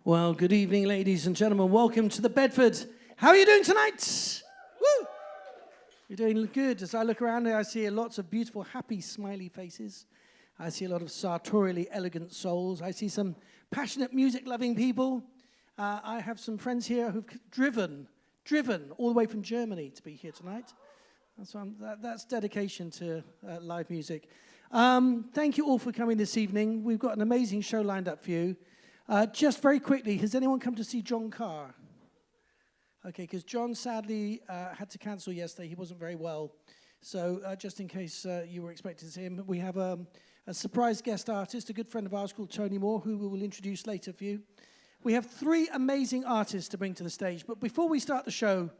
Well, good evening, ladies and gentlemen. Welcome to the Bedford. How are you doing tonight? Woo! You're doing good. As I look around here, I see lots of beautiful, happy, smiley faces. I see a lot of sartorially elegant souls. I see some passionate, music-loving people. I have some friends here who've driven all the way from Germany to be here tonight. That's dedication to live music. Thank you all for coming this evening. We've got an amazing show lined up for you. Just very quickly, has anyone come to see John Carr? Okay, because John sadly had to cancel yesterday. He wasn't very well. So just in case you were expecting to see him, we have a surprise guest artist, a good friend of ours called Tony Moore, who we will introduce later for you. We have three amazing artists to bring to the stage. But before we start the show,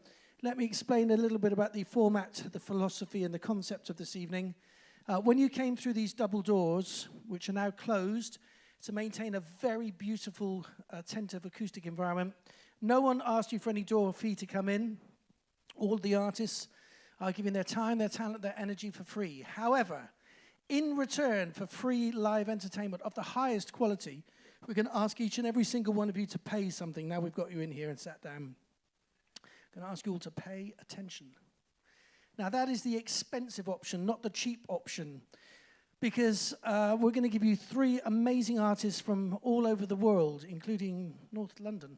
let me explain a little bit about the format, the philosophy, and the concept of this evening. When you came through these double doors, which are now closed, to maintain a very beautiful, attentive acoustic environment, no one asked you for any door fee to come in. All the artists are giving their time, their talent, their energy for free. However, in return for free live entertainment of the highest quality, we're going to ask each and every single one of you to pay something. Now we've got you in here and sat down. I'm going to ask you all to pay attention. Now that is the expensive option, not the cheap option, because we're going to give you three amazing artists from all over the world, including North London.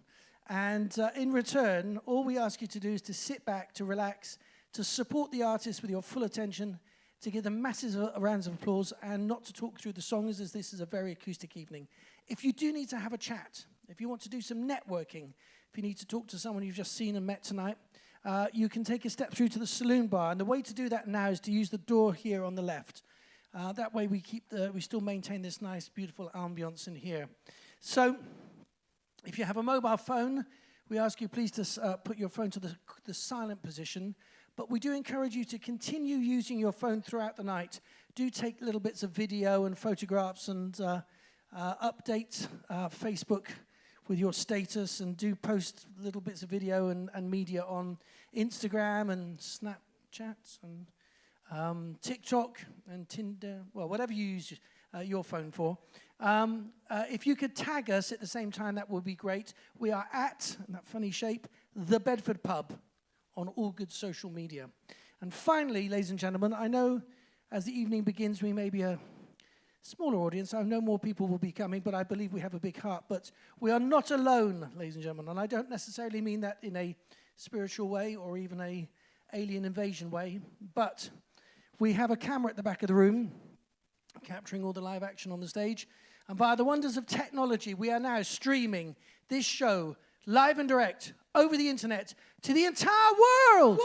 And in return, all we ask you to do is to sit back, to relax, to support the artists with your full attention, to give them massive rounds of applause, and not to talk through the songs, as this is a very acoustic evening. If you do need to have a chat, if you want to do some networking, if you need to talk to someone you've just seen and met tonight, you can take a step through to the saloon bar. And the way to do that now is to use the door here on the left. That way we still maintain this nice, beautiful ambience in here. So if you have a mobile phone, we ask you please to put your phone to the silent position. But we do encourage you to continue using your phone throughout the night. Do take little bits of video and photographs and update Facebook with your status, and do post little bits of video and media on Instagram and Snapchat and TikTok and Tinder, well, whatever you use your phone for. If you could tag us at the same time, that would be great. We are at, in that funny shape, the Bedford Pub on all good social media. And finally, ladies and gentlemen, I know as the evening begins, we may be a smaller audience. I know more people will be coming, but I believe we have a big heart. But we are not alone, ladies and gentlemen, and I don't necessarily mean that in a spiritual way or even a alien invasion way, but we have a camera at the back of the room capturing all the live action on the stage. And by the wonders of technology, we are now streaming this show live and direct over the internet to the entire world.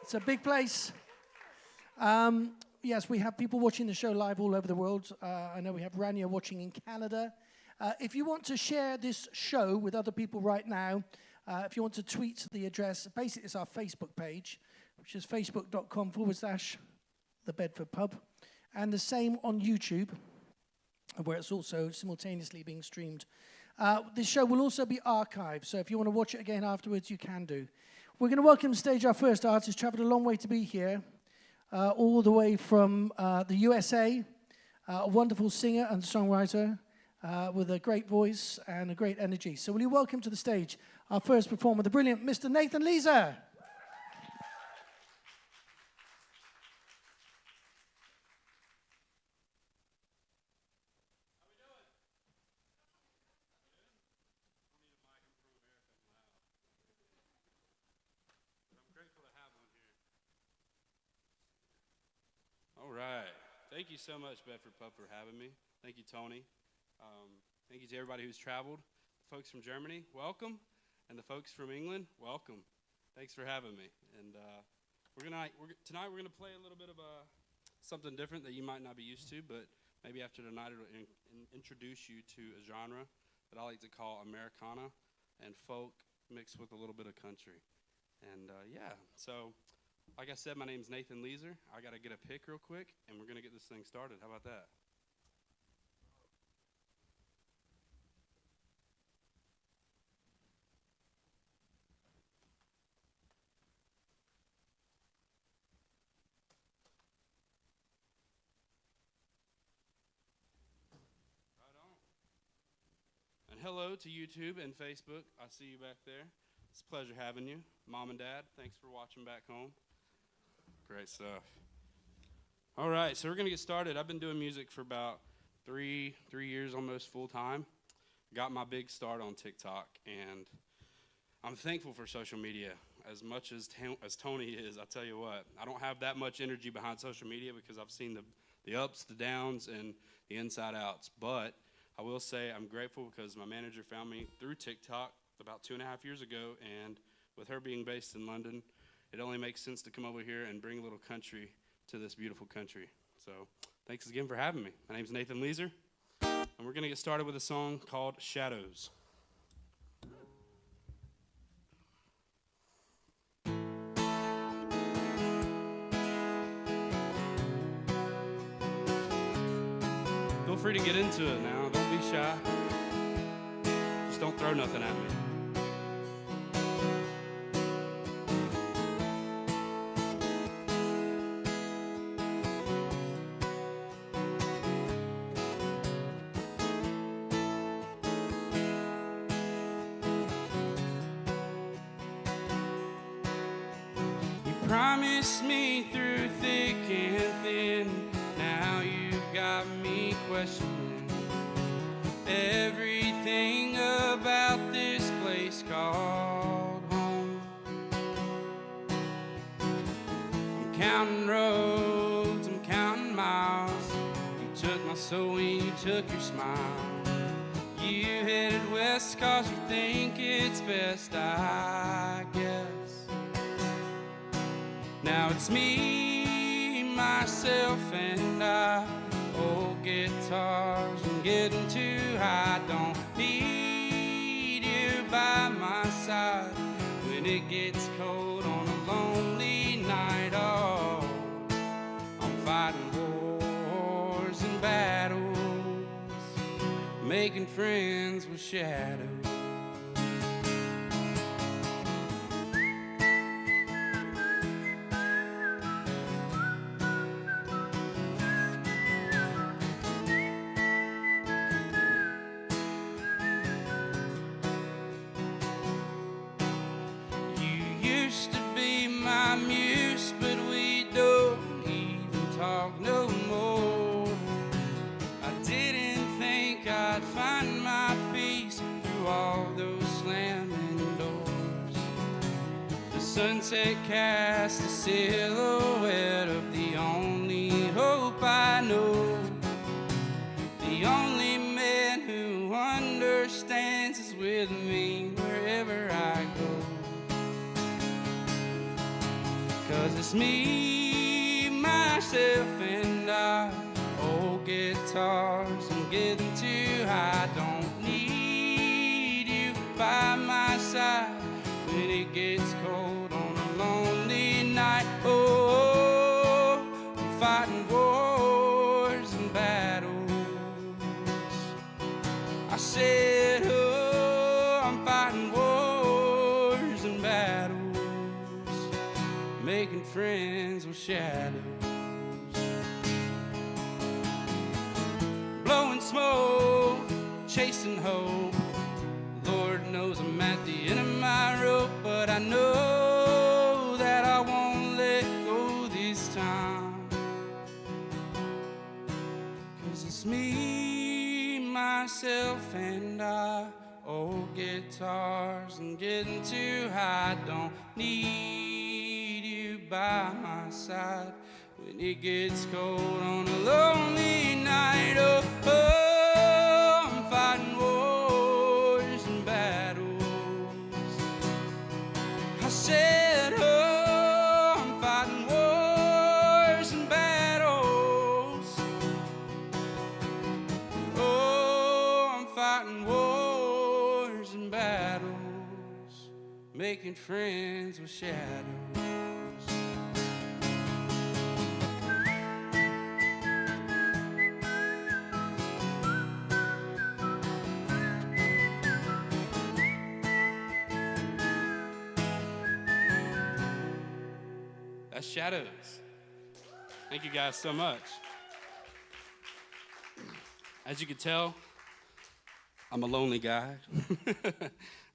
It's a big place. Yes, we have people watching the show live all over the world. I know we have Rania watching in Canada. If you want to share this show with other people right now, if you want to tweet the address, basically it's our Facebook page, which is facebook.com/The Bedford Pub. And the same on YouTube, where it's also simultaneously being streamed. This show will also be archived, so if you want to watch it again afterwards, you can do. We're going to welcome to stage our first artist, traveled a long way to be here, all the way from the USA, a wonderful singer and songwriter with a great voice and a great energy. So will you welcome to the stage our first performer, the brilliant Mr. Nathan LEAZER. All right. Thank you so much, Bedford Pub, for having me. Thank you, Tony. Thank you to everybody who's traveled. The folks from Germany, welcome. And the folks from England, welcome. Thanks for having me. And tonight we're gonna play a little bit of something different that you might not be used to, but maybe after tonight it'll introduce you to a genre that I like to call Americana and folk mixed with a little bit of country. And yeah, so like I said, my name's Nathan LEAZER. I got to get a pick real quick, and we're going to get this thing started. How about that? hello to YouTube and Facebook. I see you back there. It's a pleasure having you. Mom and Dad, thanks for watching back home. Great stuff. All right, so we're going to get started. I've been doing music for about three years almost full time. Got my big start on TikTok, and I'm thankful for social media. As much as Tony is, I tell you what, I don't have that much energy behind social media because I've seen the ups, the downs, and the inside outs. But I will say I'm grateful because my manager found me through TikTok about 2.5 years ago, and with her being based in London, it only makes sense to come over here and bring a little country to this beautiful country. So thanks again for having me. My name's Nathan LEAZER, and we're going to get started with a song called Shadows. Feel free to get into it now. Don't be shy. Just don't throw nothing at me. Promised me through thick and thin. Now you've got me questioning everything about this place called home. I'm counting roads, I'm counting miles. You took my soul when you took your smile. You headed west 'cause you think it's best, I guess. Now it's me, myself, and I. Old guitars and getting too high. Don't need you by my side when it gets cold on a lonely night. Oh, I'm fighting wars and battles, making friends with shadows. Muse, but we don't even talk no more. I didn't think I'd find my peace through all those slamming doors. The sunset cast a silhouette of the only hope I know. The only man who understands is with me wherever I go. 'Cause it's me, myself, and I. Old guitars and getting too high. Don't need you by my side when it gets cold on a lonely night. Oh, I'm fighting wars and battles. I said, oh, I'm fighting wars and battles, making friends with shadows. Blowing smoke, chasing hope. Lord knows I'm at the end of my rope, but I know that I won't let go this time. 'Cause it's me, myself, and I. Old guitars and getting too high. Don't need you by my side when it gets cold on a lonely night. Oh, oh, I'm fighting wars and battles. I said, oh, I'm fighting wars and battles. Oh, I'm fighting wars and battles, making friends with shadows. That's Shadows. Thank you guys so much. As you can tell, I'm a lonely guy.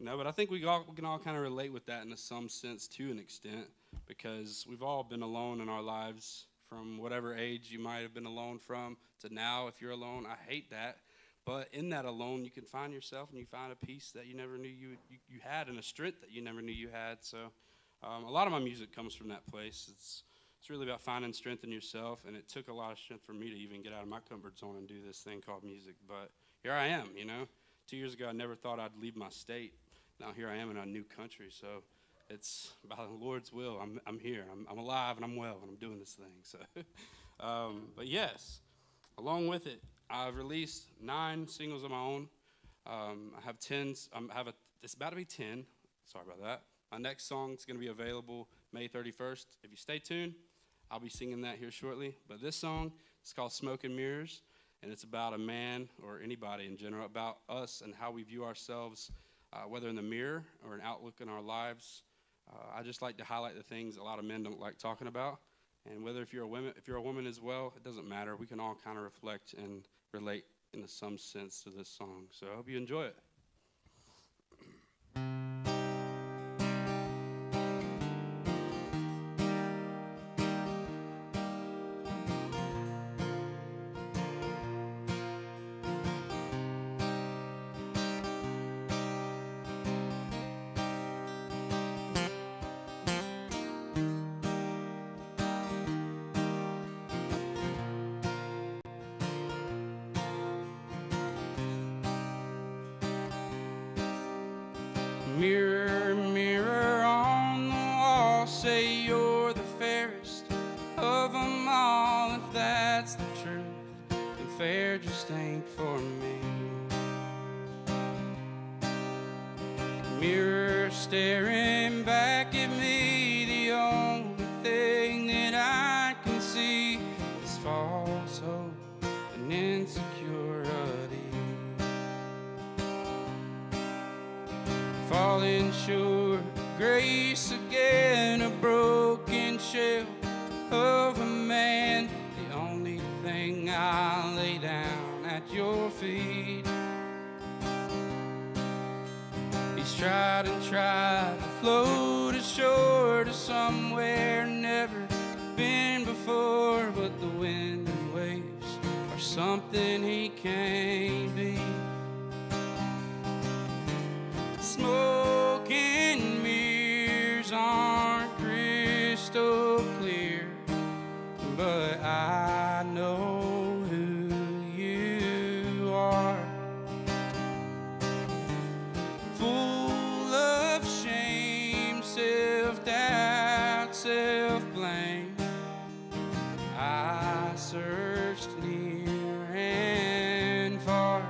No, but I think we can all kind of relate with that in some sense to an extent, because we've all been alone in our lives from whatever age you might have been alone from to now. If you're alone, I hate that. But in that alone, you can find yourself and you find a peace that you never knew you had, and a strength that you never knew you had. So a lot of my music comes from that place. It's really about finding strength in yourself, and it took a lot of strength for me to even get out of my comfort zone and do this thing called music. But here I am, 2 years ago, I never thought I'd leave my state. Now here I am in a new country, so it's by the Lord's will. I'm here. I'm alive, and I'm well, and I'm doing this thing. So, but yes, along with it, I've released 9 singles of my own. I have 10. It's about to be 10. Sorry about that. My next song is going to be available May 31st. If you stay tuned, I'll be singing that here shortly. But this song is called Smoke and Mirrors, and it's about a man or anybody in general, about us and how we view ourselves, whether in the mirror or an outlook in our lives. I just like to highlight the things a lot of men don't like talking about. And whether if you're a woman as well, it doesn't matter. We can all kind of reflect and relate in some sense to this song. So I hope you enjoy it. Mirror, mirror on the wall, say you're the fairest of them all. If that's the truth, then fair just ain't for me. Mirror staring back at me, the only thing that I can see is false hope and insecurity. Falling short, grace again, a broken shell of a man. The only thing I lay down at your feet. He's tried and tried to float ashore to somewhere never been before, but the wind and waves are something he can't beat. Smoke and mirrors aren't crystal clear, but I know who you are. Full of shame, self-doubt, self-blame, I searched near and far.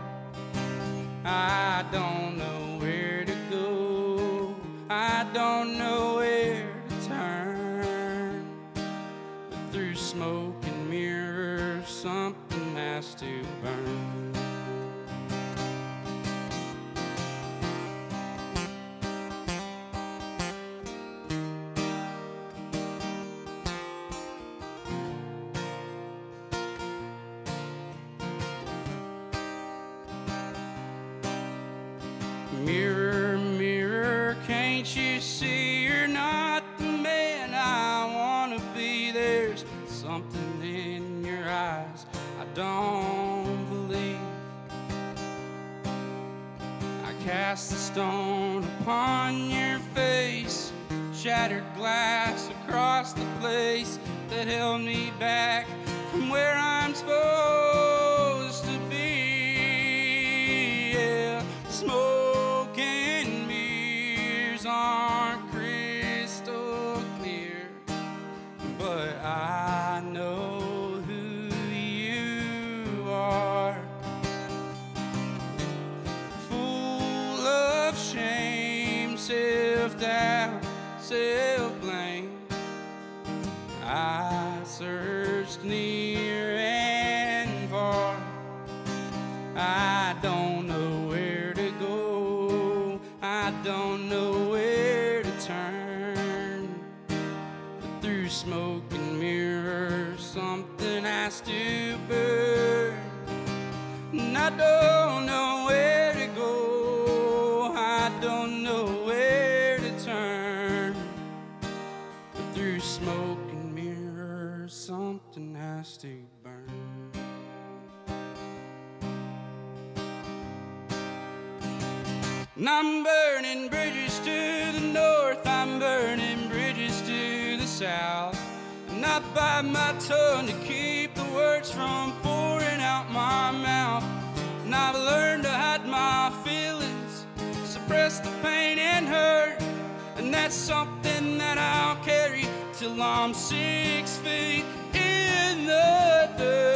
I don't know where to go, I don't know where to turn, but through smoke and mirrors something has to burn. Mirror, mirror, can't you see you're not the man I want to be? There's something in your eyes I don't believe. I cast a stone upon your face, shattered glass across the place that held me back from where I'm supposed to be. Yeah, smoke and mirrors aren't crystal clear, but I know who you are. Full of shame, self-doubt, self-blame, I searched near and far. I don't know where to go, I don't know where to turn, but through smoke and mirrors something has to burn. And I don't know where to go, has to burn. And I'm burning bridges to the north, I'm burning bridges to the south. And I bite my tongue to keep the words from pouring out my mouth. And I've learned to hide my feelings, suppress the pain and hurt. And that's something that I'll carry till I'm 6 feet in the dirt.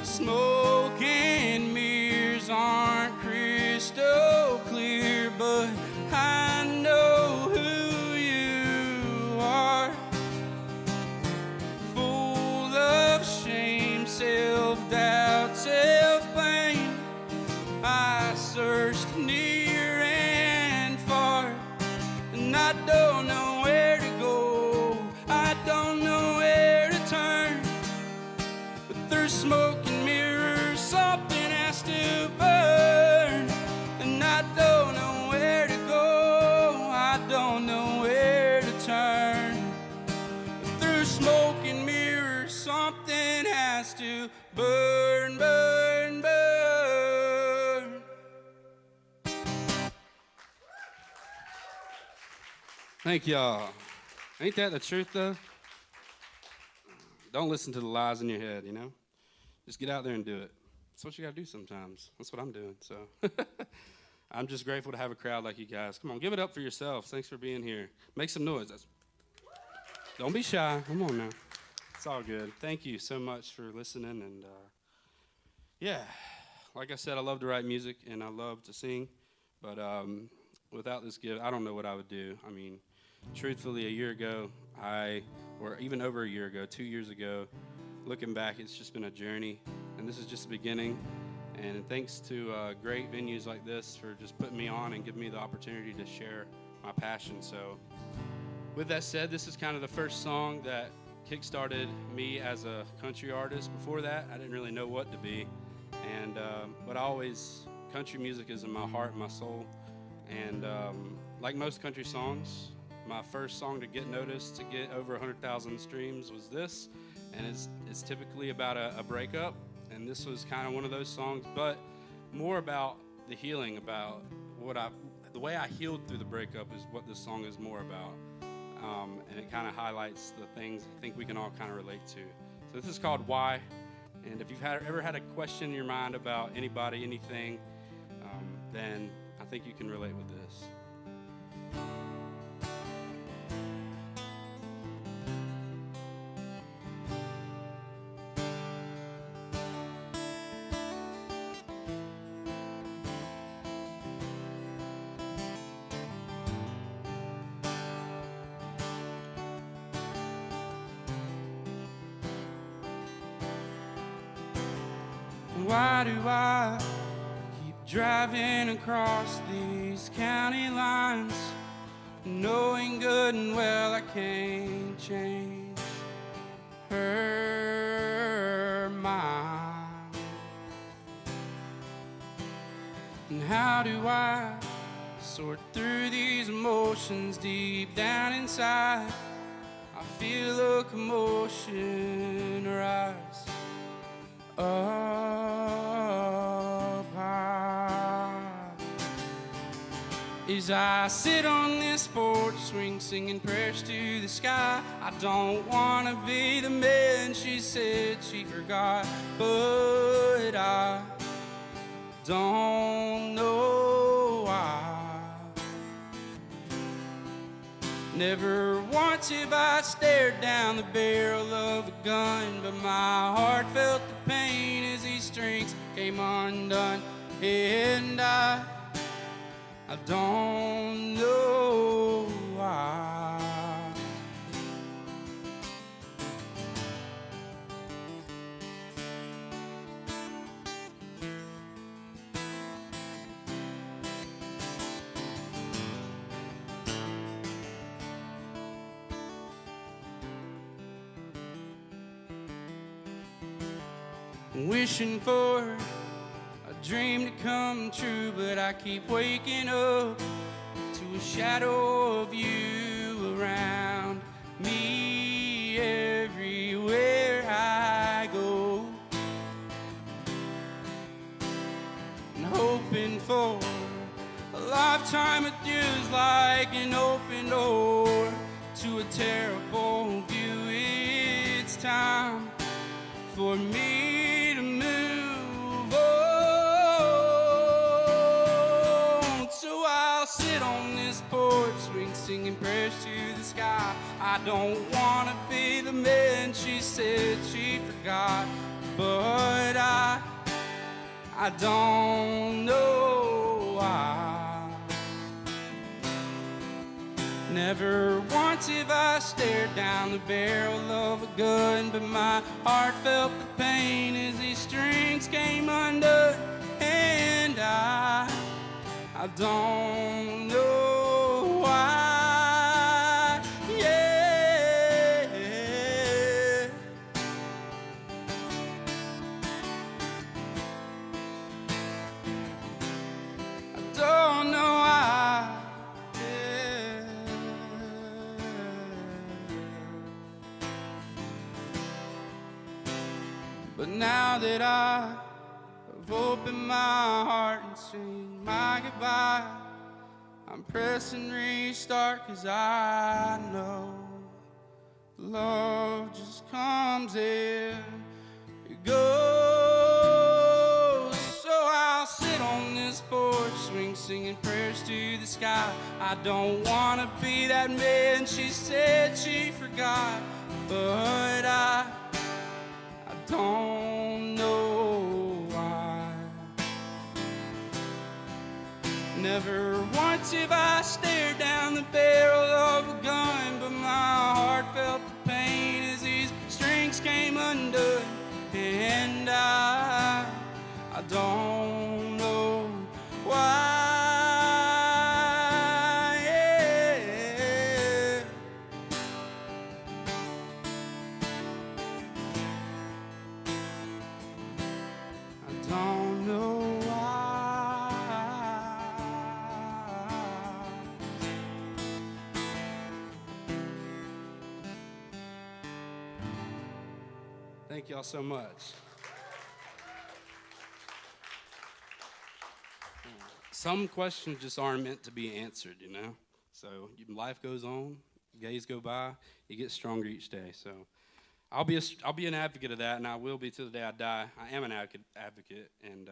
Smoke and mirrors aren't crystal clear, but I know who you are. Full of shame, self-doubt, self-blame, I searched near and far, and I don't know where to go, I don't know where to turn. But through smoke and mirrors, something has to burn, and I don't know where to go, I don't know where to turn. But through smoke and mirrors, something has to burn, burn, burn. Thank y'all. Ain't that the truth, though? Don't listen to the lies in your head, you know? Just get out there and do it. That's what you got to do sometimes. That's what I'm doing, so. I'm just grateful to have a crowd like you guys. Come on, give it up for yourselves. Thanks for being here. Make some noise. Don't be shy. Come on now. It's all good. Thank you so much for listening. And, yeah, like I said, I love to write music, and I love to sing. But without this gift, I don't know what I would do. I mean, truthfully, a year ago, or even over a year ago, 2 years ago, looking back, it's just been a journey, and this is just the beginning. And thanks to great venues like this for just putting me on and giving me the opportunity to share my passion. So with that said, this is kind of the first song that kick-started me as a country artist. Before that, I didn't really know what to be, and but country music is in my heart and my soul. And like most country songs, my first song to get noticed, to get over 100,000 streams, was this. And it's typically about a breakup. And this was kind of one of those songs, but more about the healing, about the way I healed through the breakup is what this song is more about. And it kind of highlights the things I think we can all kind of relate to. So this is called Why. And if you've ever had a question in your mind about anybody, anything, then I think you can relate with this. Why do I keep driving across these county lines, knowing good and well I can't change her mind? And how do I sort through these emotions deep down inside? I feel a commotion rise up high as I sit on this porch swing, singing prayers to the sky. I don't want to be the man she said she forgot, but I don't know why. Never once have I stared down the barrel of a gun, but my heart felt the pain as these strings came undone. And I don't know why. Wishing for a dream to come true, but I keep waking up to a shadow of you around me everywhere I go, and hoping for a lifetime with you is like an open door to a terrible view. It's time for me to move on. So I'll sit on this porch swing, singing prayers to the sky. I don't want to be the man she said she forgot, but I don't know why. Never once have I stared down the barrel of a gun, but my heart felt the pain as these strings came undone. And I don't know why. Yeah. I don't know why. But now that I've opened my heart and seen my goodbye, I'm pressing restart, 'cause I know love just comes in, it goes. So I'll sit on this porch swing, singing prayers to the sky. I don't want to be that man she said she forgot, but I don't know why. Never once have I stared down the barrel of a gun, but my heart felt the pain as these strings came undone. And I don't know why. Don't know why. Thank y'all so much. Some questions just aren't meant to be answered, you know? So life goes on, days go by, you get stronger each day. So I'll be an advocate of that, and I will be till the day I die. I am an advocate and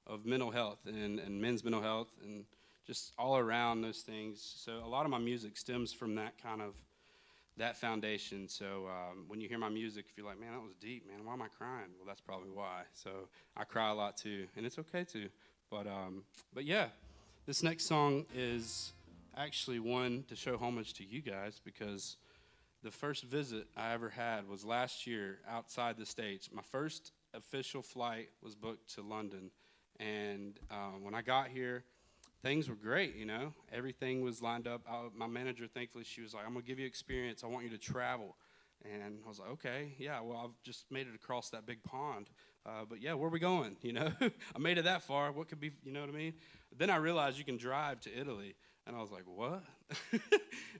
of mental health and men's mental health and just all around those things. So a lot of my music stems from that foundation. So when you hear my music, if you're like, man, that was deep, man, why am I crying? Well, that's probably why. So I cry a lot too, and it's okay too. But yeah, this next song is actually one to show homage to you guys, because the first visit I ever had was last year outside the States. My first official flight was booked to London. And when I got here, things were great, you know. Everything was lined up. My manager, thankfully, she was like, I'm going to give you experience. I want you to travel. And I was like, okay, yeah, well, I've just made it across that big pond. But yeah, where are we going, you know? I made it that far. What could be, you know what I mean? Then I realized you can drive to Italy. And I was like, what?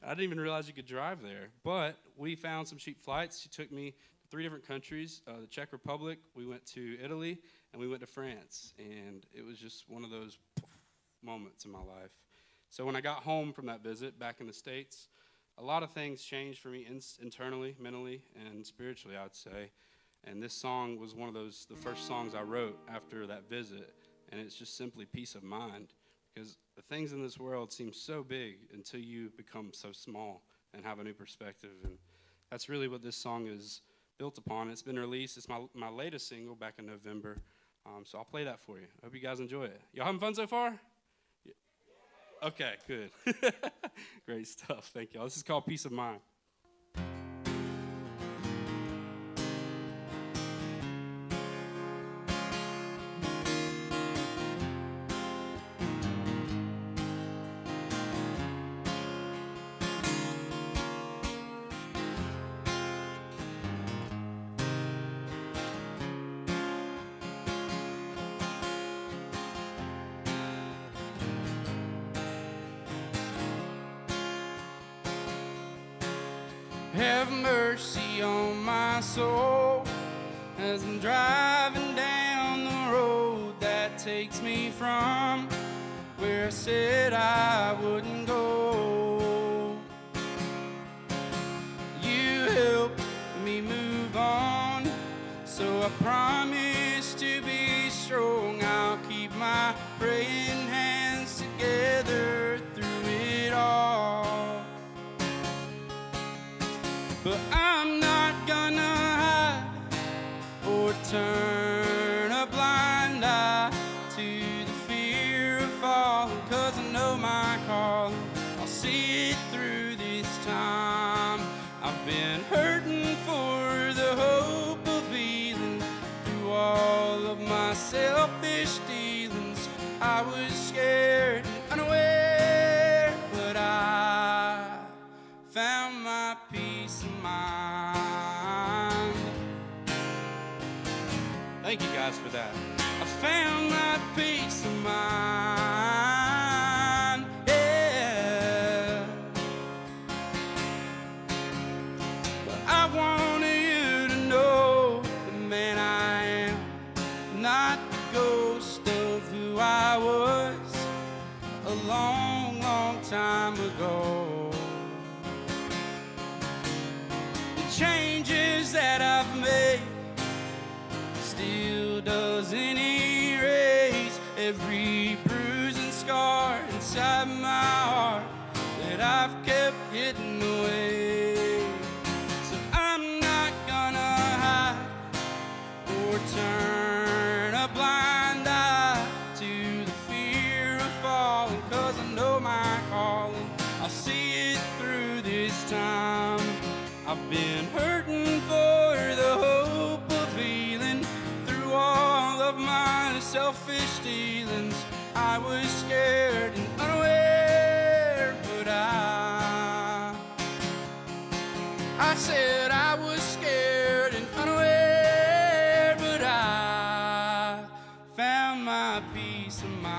I didn't even realize you could drive there. But we found some cheap flights. She took me to 3 different countries, the Czech Republic, we went to Italy, and we went to France. And it was just one of those moments in my life. So when I got home from that visit back in the States, a lot of things changed for me internally, mentally, and spiritually, I would say. And this song was one of those, the first songs I wrote after that visit. And it's just simply peace of mind. Because the things in this world seem so big until you become so small and have a new perspective. And that's really what this song is built upon. It's been released. It's my latest single back in November. So I'll play that for you. I hope you guys enjoy it. Y'all having fun so far? Yeah. Okay, good. Great stuff. Thank y'all. This is called Peace of Mind. have mercy on my soul as I'm driving down the road that takes me from where I said I wouldn't go. You help me move on, so I promise to be strong. I'll keep my praying hands together through it all. But I'm not gonna hide or turn a blind eye to the fear of falling, 'cause I know my calling. I'll see it through this time. I've been hurting for the hope of healing through all of my selfish dealings. I was scared and unaware, but I found my peace of mind. Thank you guys for that. I found my peace of mind, yeah. But I wanted you to know the man I am, not the ghost of who I was a long, long time ago. The changes that I've made still doesn't erase every bruise and scar inside my heart that I've kept hidden away. So I'm not gonna hide or turn a blind eye to the fear of falling, 'cause I know my calling. I'll see it through this time. I've been hurting for the hope of healing through all of my selfish dealings. I was scared and unaware, but I said I was scared and unaware, but I found my peace of mind.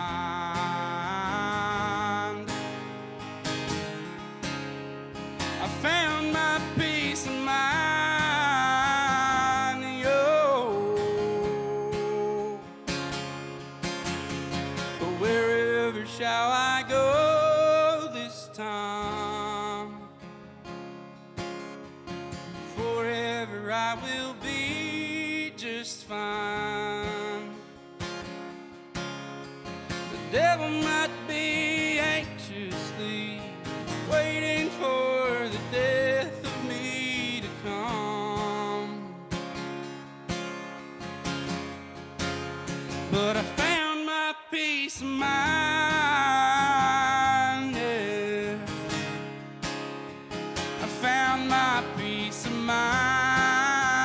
I found my peace of mind, yo. But wherever shall I go this time? Forever I will be just fine. The devil might be anxiously waiting for the death of me to come, but I found my peace of mind, yeah. I found my peace of mind,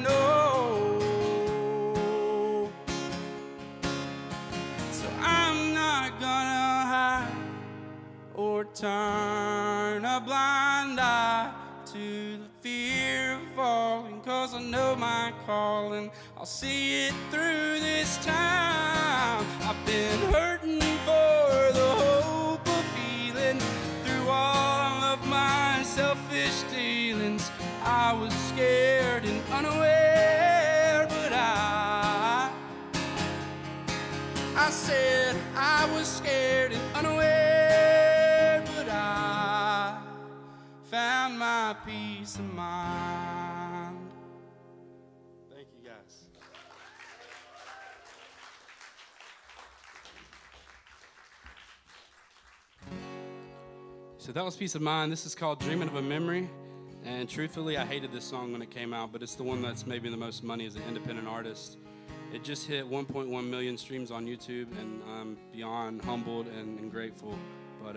oh. So I'm not gonna hide or turn a blind eye to the fear of falling, 'cause I know my calling. I'll see it through this time. I've been hurting for the hope of healing through all of my selfish dealings. I was scared and unaware, but I said I was scared and unaware, but I found my peace of mind. Thank you, guys. So that was Peace of Mind. This is called Dreaming of a Memory. And truthfully, I hated this song when it came out, but it's the one that's made me the most money as an independent artist. It just hit 1.1 million streams on YouTube, and I'm beyond humbled and grateful. But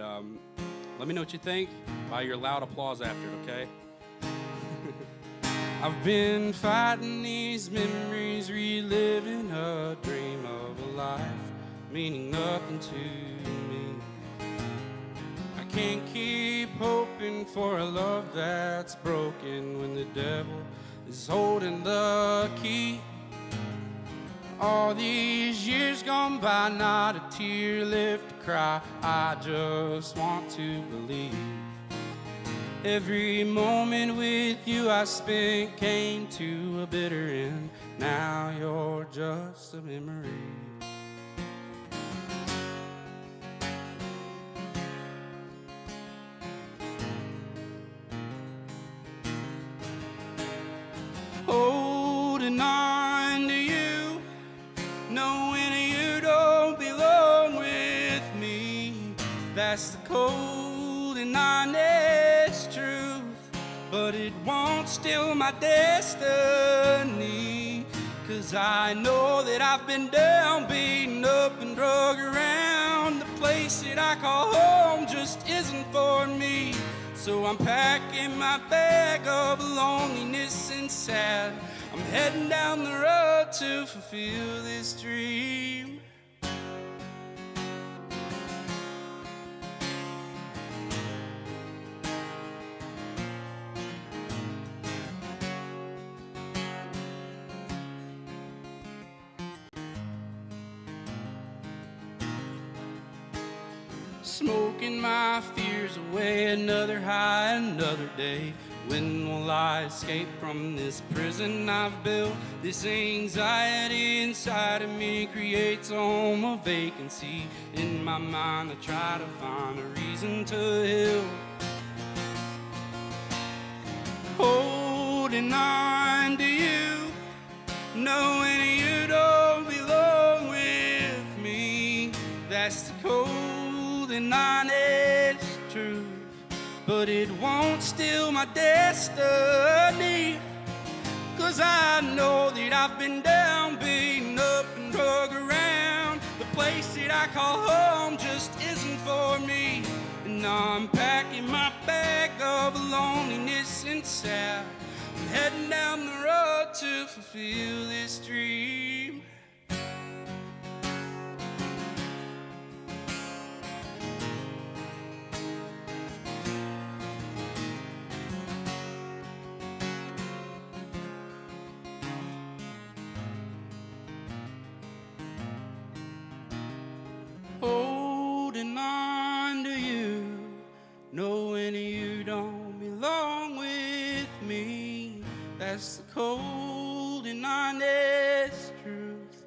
let me know what you think by your loud applause after it, okay? I've been fighting these memories, reliving a dream of a life, meaning nothing to me. I can't keep hoping for a love that's broken when the devil is holding the key. All these years gone by, not a tear left to cry. I just want to believe Every moment with you I spent came to a bitter end. Now you're just a memory. Holding on to you, knowing you don't belong with me. That's the cold and honest truth, but it won't steal my destiny. 'Cause I know that I've been down, beaten up and drug around. The place that I call home just isn't for me. So I'm packing my bag of loneliness and sad. I'm heading down the road to fulfill this dream. Smoking my fears away, another high, another day. When will I escape from this prison I've built? This anxiety inside of me creates a home of vacancy. In my mind I try to find a reason to heal. Holding on to you, knowing you don't belong with me. That's the cold and honest truth, but it won't steal my destiny. 'Cause I know that I've been down, beaten up and drug around. The place that I call home just isn't for me. And I'm packing my bag of loneliness and sad. I'm heading down the road to fulfill this dream. Holding on to you, knowing you don't belong with me. That's the cold and honest truth,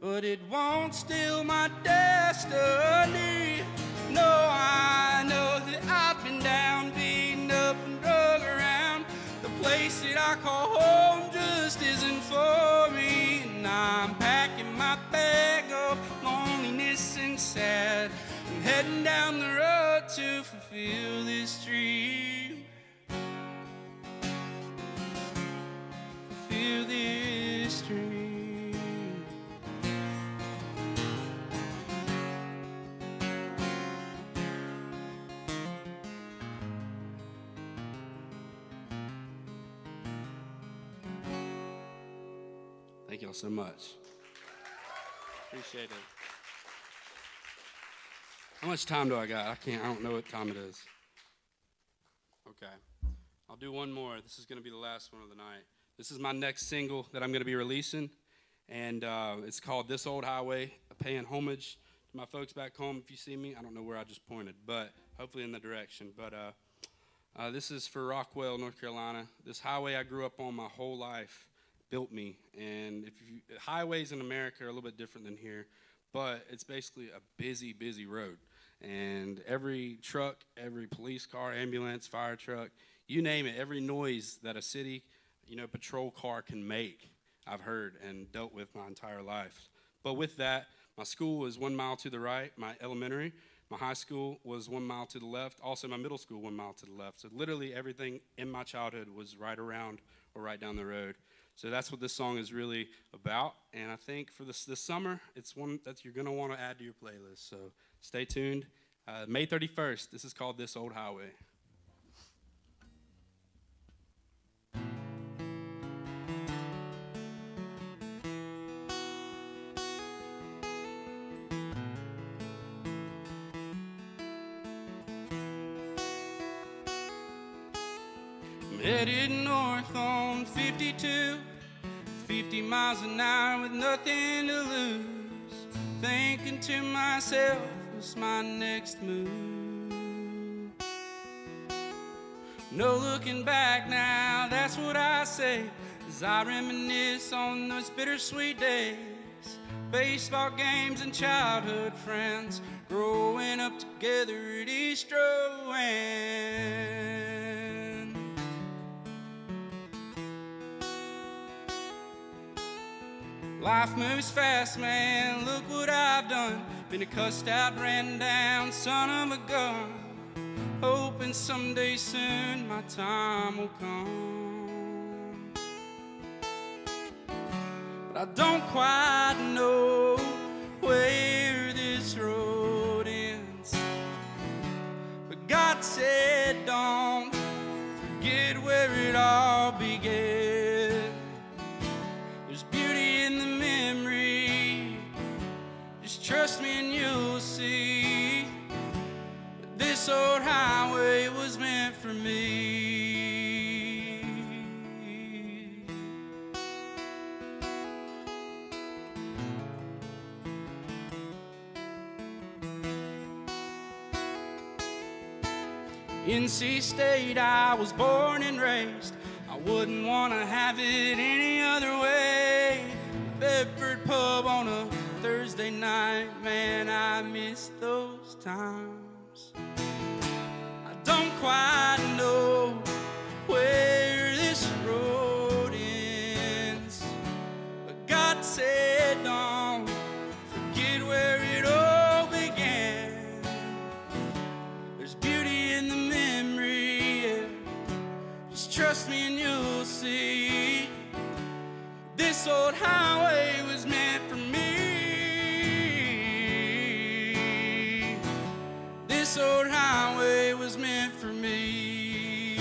but it won't steal my destiny. No, I know that I've been down, beaten up and drug around. The place that I call home just isn't for me. And I'm packing my bag of loneliness and sad. I'm heading down the road to fulfill this dream. Fulfill this dream. Thank y'all so much. Appreciate it. How much time do I got? I don't know what time it is. Okay. I'll do one more. This is going to be the last one of the night. This is my next single that I'm going to be releasing, and it's called This Old Highway, paying homage to my folks back home. If you see me, I don't know where I just pointed, but hopefully in the direction. But this is for Rockwell, North Carolina. This highway I grew up on my whole life built me, and highways in America are a little bit different than here, but it's basically a busy, busy road. And every truck, every police car, ambulance, fire truck, you name it, every noise that a city, patrol car can make, I've heard and dealt with my entire life. But with that, my school was 1 mile to the right, my elementary. My high school was 1 mile to the left. Also, my middle school, 1 mile to the left. So literally everything in my childhood was right around or right down the road. So that's what this song is really about. And I think for this summer, it's one that you're going to want to add to your playlist. So stay tuned. May 31st, this is called This Old Highway. I'm headed north on 52, 50 miles an hour with nothing to lose. Thinking to myself, what's my next move? No looking back now, that's what I say, as I reminisce on those bittersweet days. Baseball games and childhood friends, growing up together at East Rowan. Life moves fast, man, look what I've done. Been a cussed out, ran down son of a gun. Hoping someday soon my time will come. But I don't quite know where this road ends. But God said don't forget where it all began. There's beauty in the memory, just trust me and you'll see. This old highway was meant for me. NC State, I was born and raised. I wouldn't want to have it any other way. Bedford pub on a Thursday night, man, I miss those times. I don't quite know where this road ends, but God said don't forget where it all began. There's beauty in the memory, yeah. Just trust me and you'll see. This old highway was meant for me. This old highway was meant for me.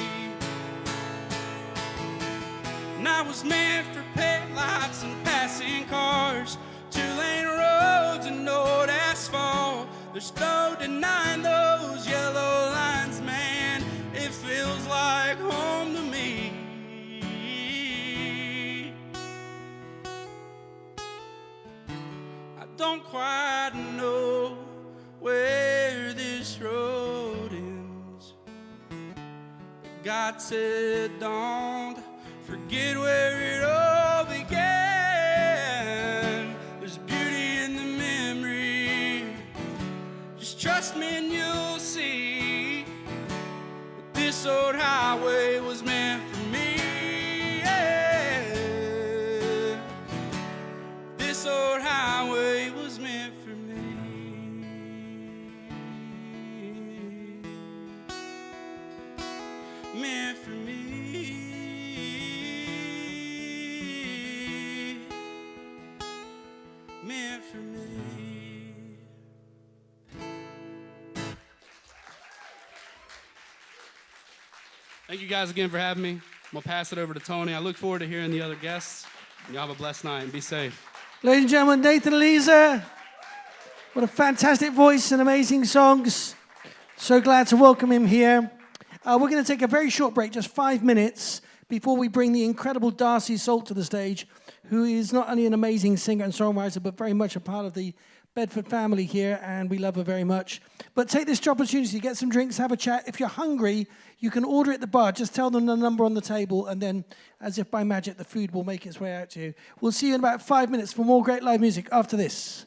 And I was meant for pit lights and passing cars, 2-lane roads and old asphalt. There's no denying those yellow lines, man. It feels like home to me. I don't quite know where this road ends, but God said don't forget where it all began. There's beauty in the memory, just trust me and you'll see. But this old highway was meant for me, yeah. This old highway was meant for me. Meant for me. Meant for me. Thank you guys again for having me. I'm going to pass it over to Tony. I look forward to hearing the other guests. Y'all have a blessed night and be safe. Ladies and gentlemen, Nathan LEAZER. What a fantastic voice and amazing songs. So glad to welcome him here. We're going to take a very short break, just 5 minutes, before we bring the incredible DARCY Salt to the stage, who is not only an amazing singer and songwriter, but very much a part of the Bedford family here, and we love her very much. But take this opportunity, get some drinks, have a chat. If you're hungry, you can order at the bar. Just tell them the number on the table, and then, as if by magic, the food will make its way out to you. We'll see you in about 5 minutes for more great live music after this.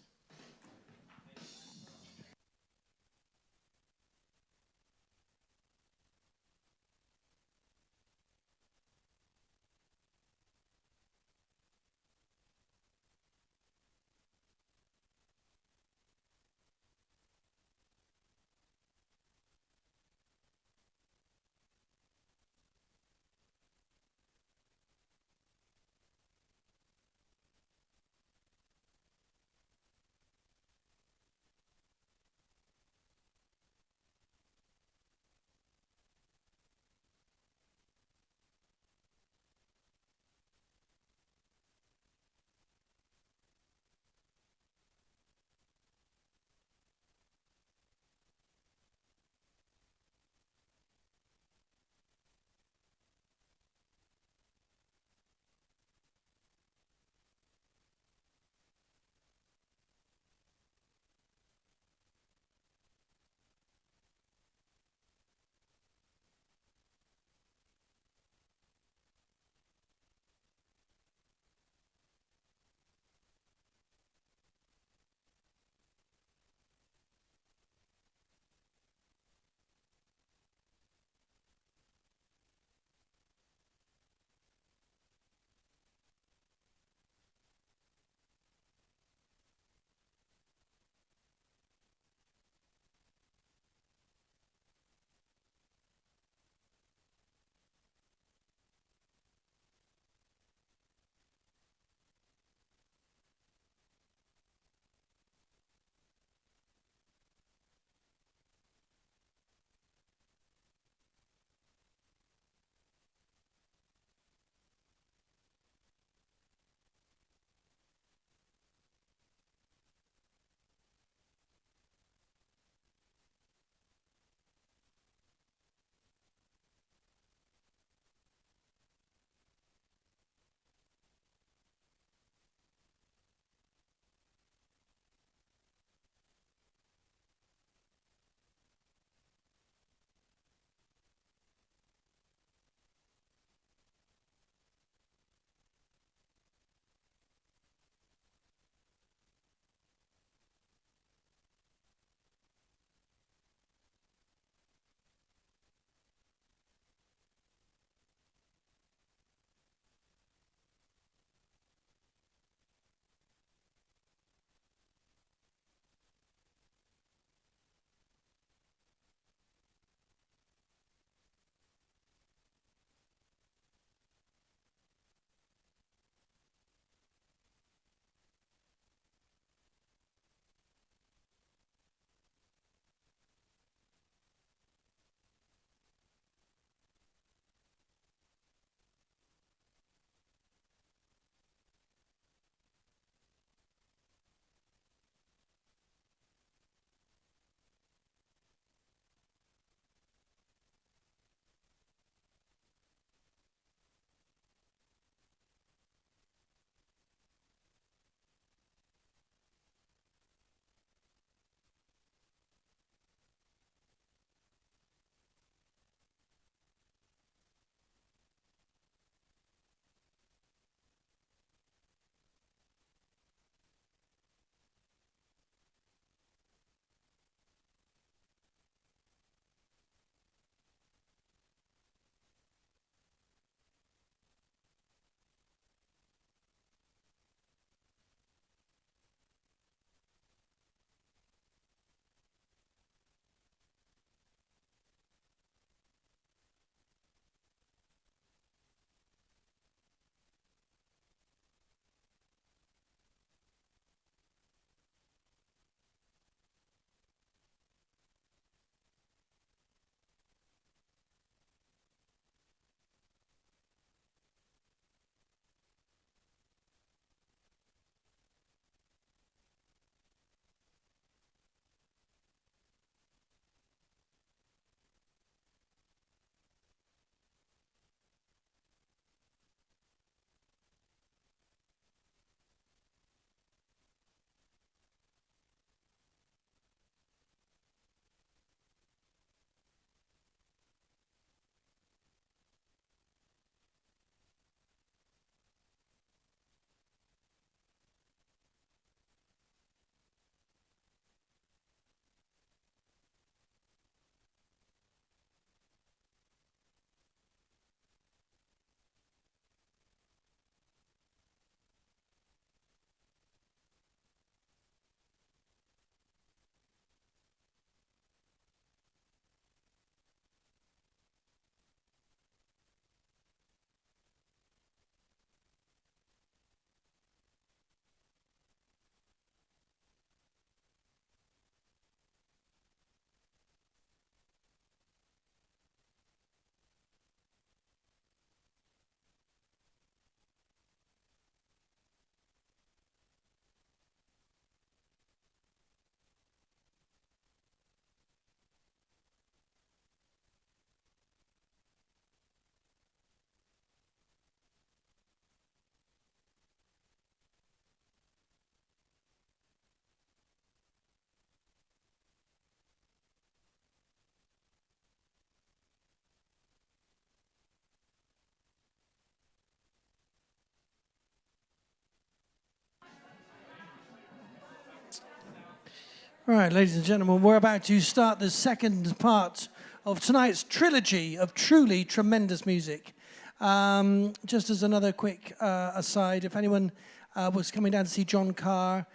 Right, ladies and gentlemen, we're about to start the second part of tonight's trilogy of truly tremendous music. Just as another quick aside, if anyone was coming down to see John Carr,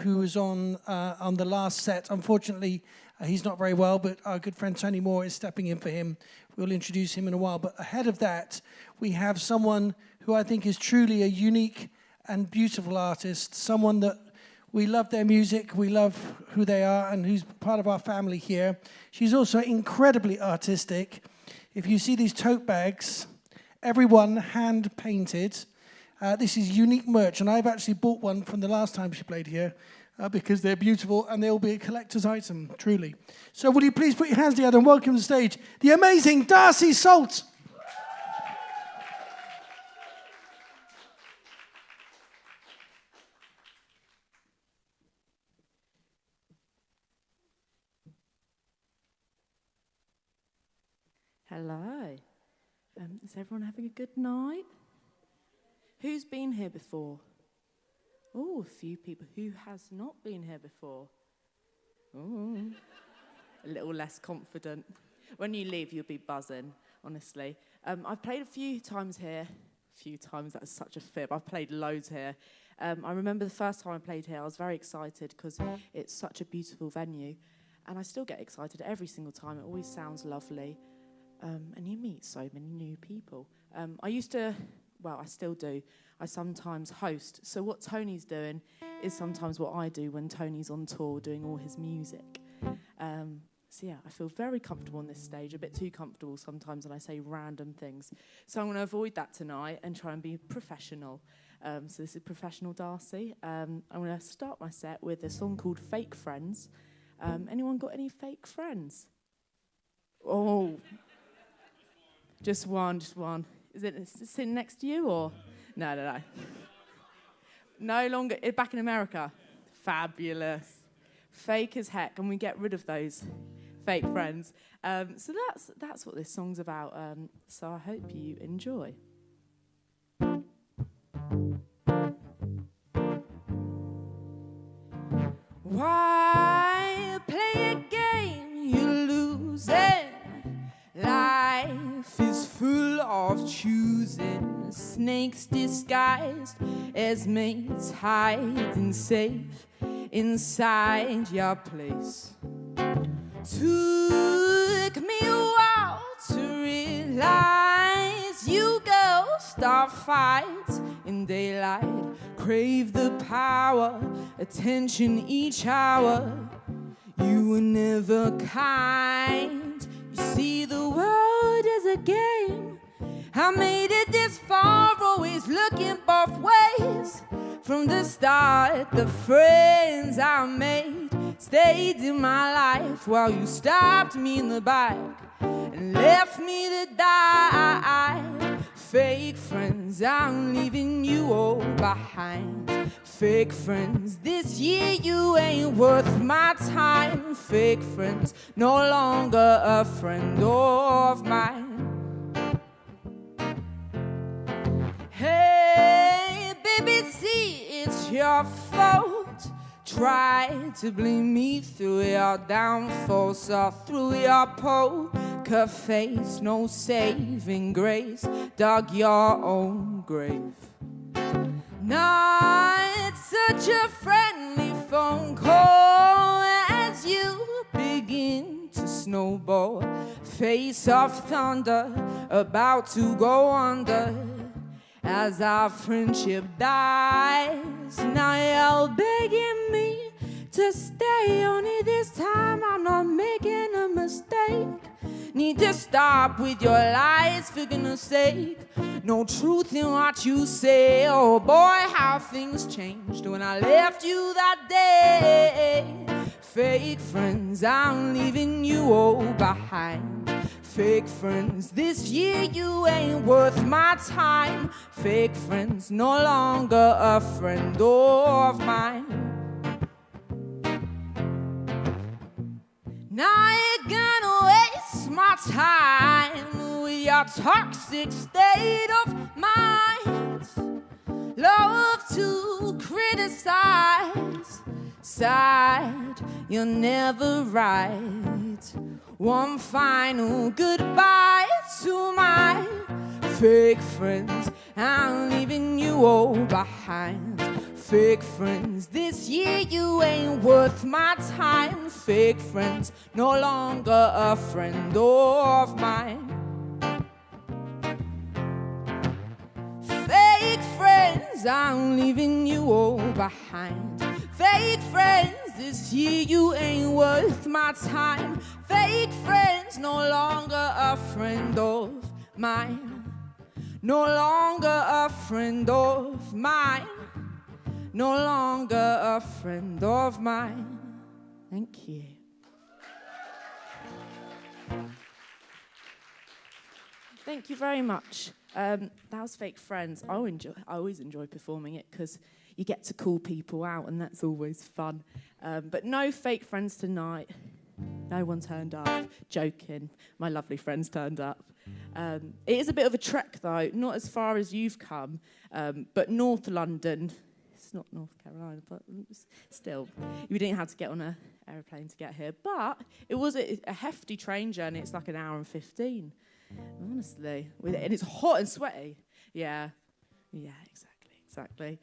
who was on the last set, unfortunately, he's not very well, but our good friend Tony Moore is stepping in for him. We'll introduce him in a while. But ahead of that, we have someone who I think is truly a unique and beautiful artist, someone that we love their music, we love who they are, and who's part of our family here. She's also incredibly artistic. If you see these tote bags, everyone hand-painted. This is unique merch, and I've actually bought one from the last time she played here because they're beautiful, and they'll be a collector's item, truly. So will you please put your hands together and welcome to the stage the amazing Darcy Salt. Hello. Is everyone having a good night? Who's been here before? Oh, a few people. Who has not been here before? Oh, a little less confident. When you leave, you'll be buzzing, honestly. I've played a few times here. A few times, that's such a fib. I've played loads here. I remember the first time I played here, I was very excited because it's such a beautiful venue. And I still get excited every single time. It always sounds lovely. And you meet so many new people. I used to, well, I still do. I sometimes host. So what Tony's doing is sometimes what I do when Tony's on tour doing all his music. So yeah, I feel very comfortable on this stage, a bit too comfortable sometimes when I say random things. So I'm going to avoid that tonight and try and be professional. So this is Professional Darcy. I'm going to start my set with a song called Fake Friends. Anyone got any fake friends? Oh, just one. Is it sitting next to you or? No. No longer, back in America. Fabulous. Fake as heck, and we get rid of those fake friends. So that's what this song's about. So I hope you enjoy. Why play a game you lose it? Life is full of choosing, snakes disguised as mates hiding safe inside your place. Took me a while to realize you girls start fights in daylight, crave the power, attention each hour. You were never kind. See the world as a game. I made it this far, always looking both ways. From the start, the friends I made stayed in my life while you stopped me in the back and left me to die. Fake friends, I'm leaving you all behind. Fake friends, this year you ain't worth my time. Fake friends, no longer a friend of mine. Hey, baby, see, it's your fault. Try to blame me through your downfall, saw through your poker face. No saving grace, dug your own grave. Not such a friendly phone call as you begin to snowball. Face of thunder, about to go under as our friendship dies. Now you're begging me to stay, only this time I'm not making a mistake. Need to stop with your lies, for goodness sake. No truth in what you say. Oh boy, how things changed when I left you that day. Fake friends, I'm leaving you all behind. Fake friends, this year you ain't worth my time. Fake friends, no longer a friend of mine. Now you're gonna waste my time with your toxic state of mind. Love to criticize, side you'll never write one final goodbye to my fake friends. I'm leaving you all behind. Fake friends, this year you ain't worth my time. Fake friends, no longer a friend of mine. Fake friends, I'm leaving you all behind. Fake friends, this year you ain't worth my time. Fake friends, no longer a friend of mine. No longer a friend of mine. No longer a friend of mine. Thank you. Thank you very much. That was Fake Friends. I always enjoy performing it because you get to call people out, and that's always fun. But no fake friends tonight. No one turned up. Joking. My lovely friends turned up. It is a bit of a trek, though. Not as far as you've come, but North London. It's not North Carolina, but still. You didn't have to get on an aeroplane to get here. But it was a hefty train journey. It's like an hour and 15. Honestly. And it's hot and sweaty. Yeah, exactly.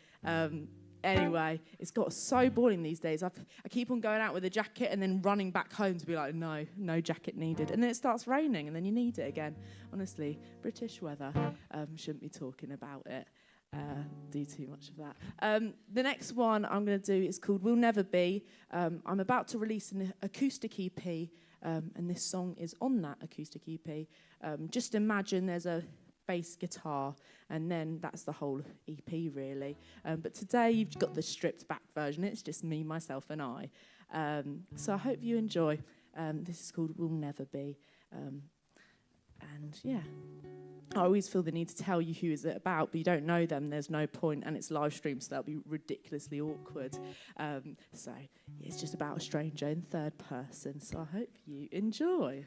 Anyway, it's got so boring these days. I keep on going out with a jacket and then running back home to be like, no jacket needed. And then it starts raining and then you need it again. Honestly, British weather. Shouldn't be talking about it. Do too much of that. The next one I'm going to do is called We'll Never Be. I'm about to release an acoustic EP, and this song is on that acoustic EP. Just imagine there's a bass guitar, and then that's the whole EP, really. But today you've got the stripped back version. It's just me, myself, and I. So I hope you enjoy. This is called We'll Never Be. And yeah, I always feel the need to tell you who is it about, but you don't know them, there's no point, and it's live streamed, so that'll be ridiculously awkward. So yeah, it's just about a stranger in third person, so I hope you enjoy.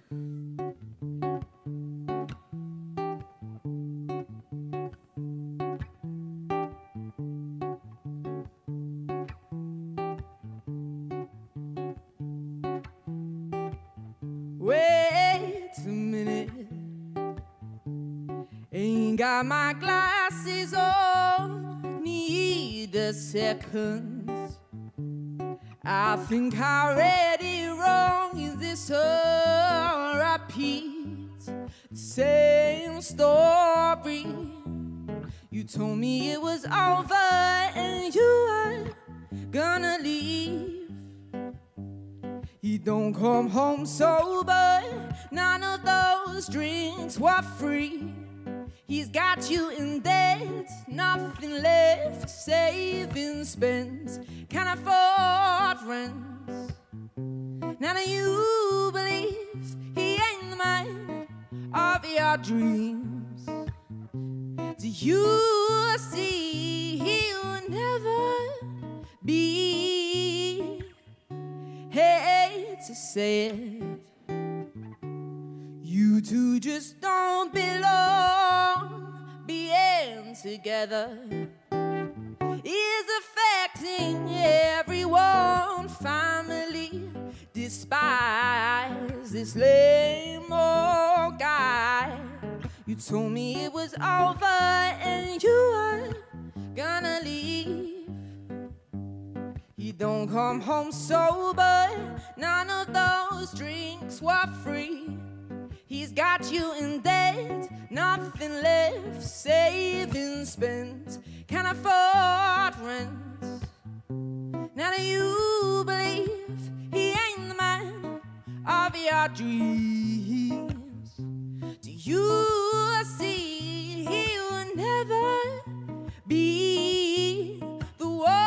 Wait a minute, ain't got my glasses on, need a second. I think I read it wrong. Is this a repeat? Same story. You told me it was over and you were gonna leave. He don't come home sober, none of those drinks were free. He's got you in debt, nothing left, savings spent, can't afford rent. Now do you believe he ain't the man of your dreams? Do you see he'll never be? Hate to say it, you two just don't belong. Being together is affecting everyone. Family despise this lame old guy. You told me it was over and you were gonna leave. He don't come home sober, none of those drinks were free. He's got you in debt, nothing left, savings spent, can't afford rent. Now do you believe he ain't the man of your dreams? Do you see he will never be the one?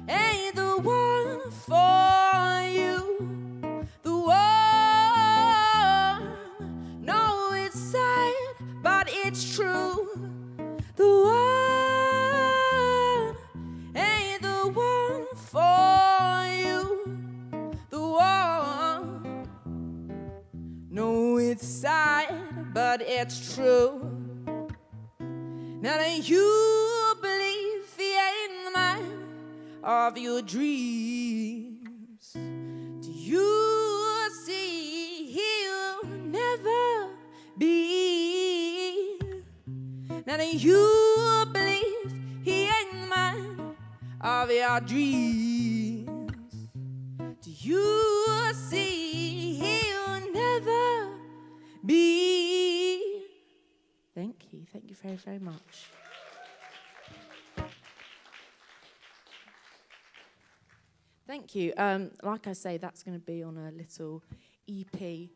Ain't the one for you, the one. No, it's sad, but it's true. The one ain't the one for you, the one. No, it's sad, but it's true. Now do you believe he ain't the man of your dreams. Do you see he'll never be? Now do you believe he ain't the man of your dreams? Do you see he'll never be? Thank you very, very much. Thank you. Like I say, that's going to be on a little EP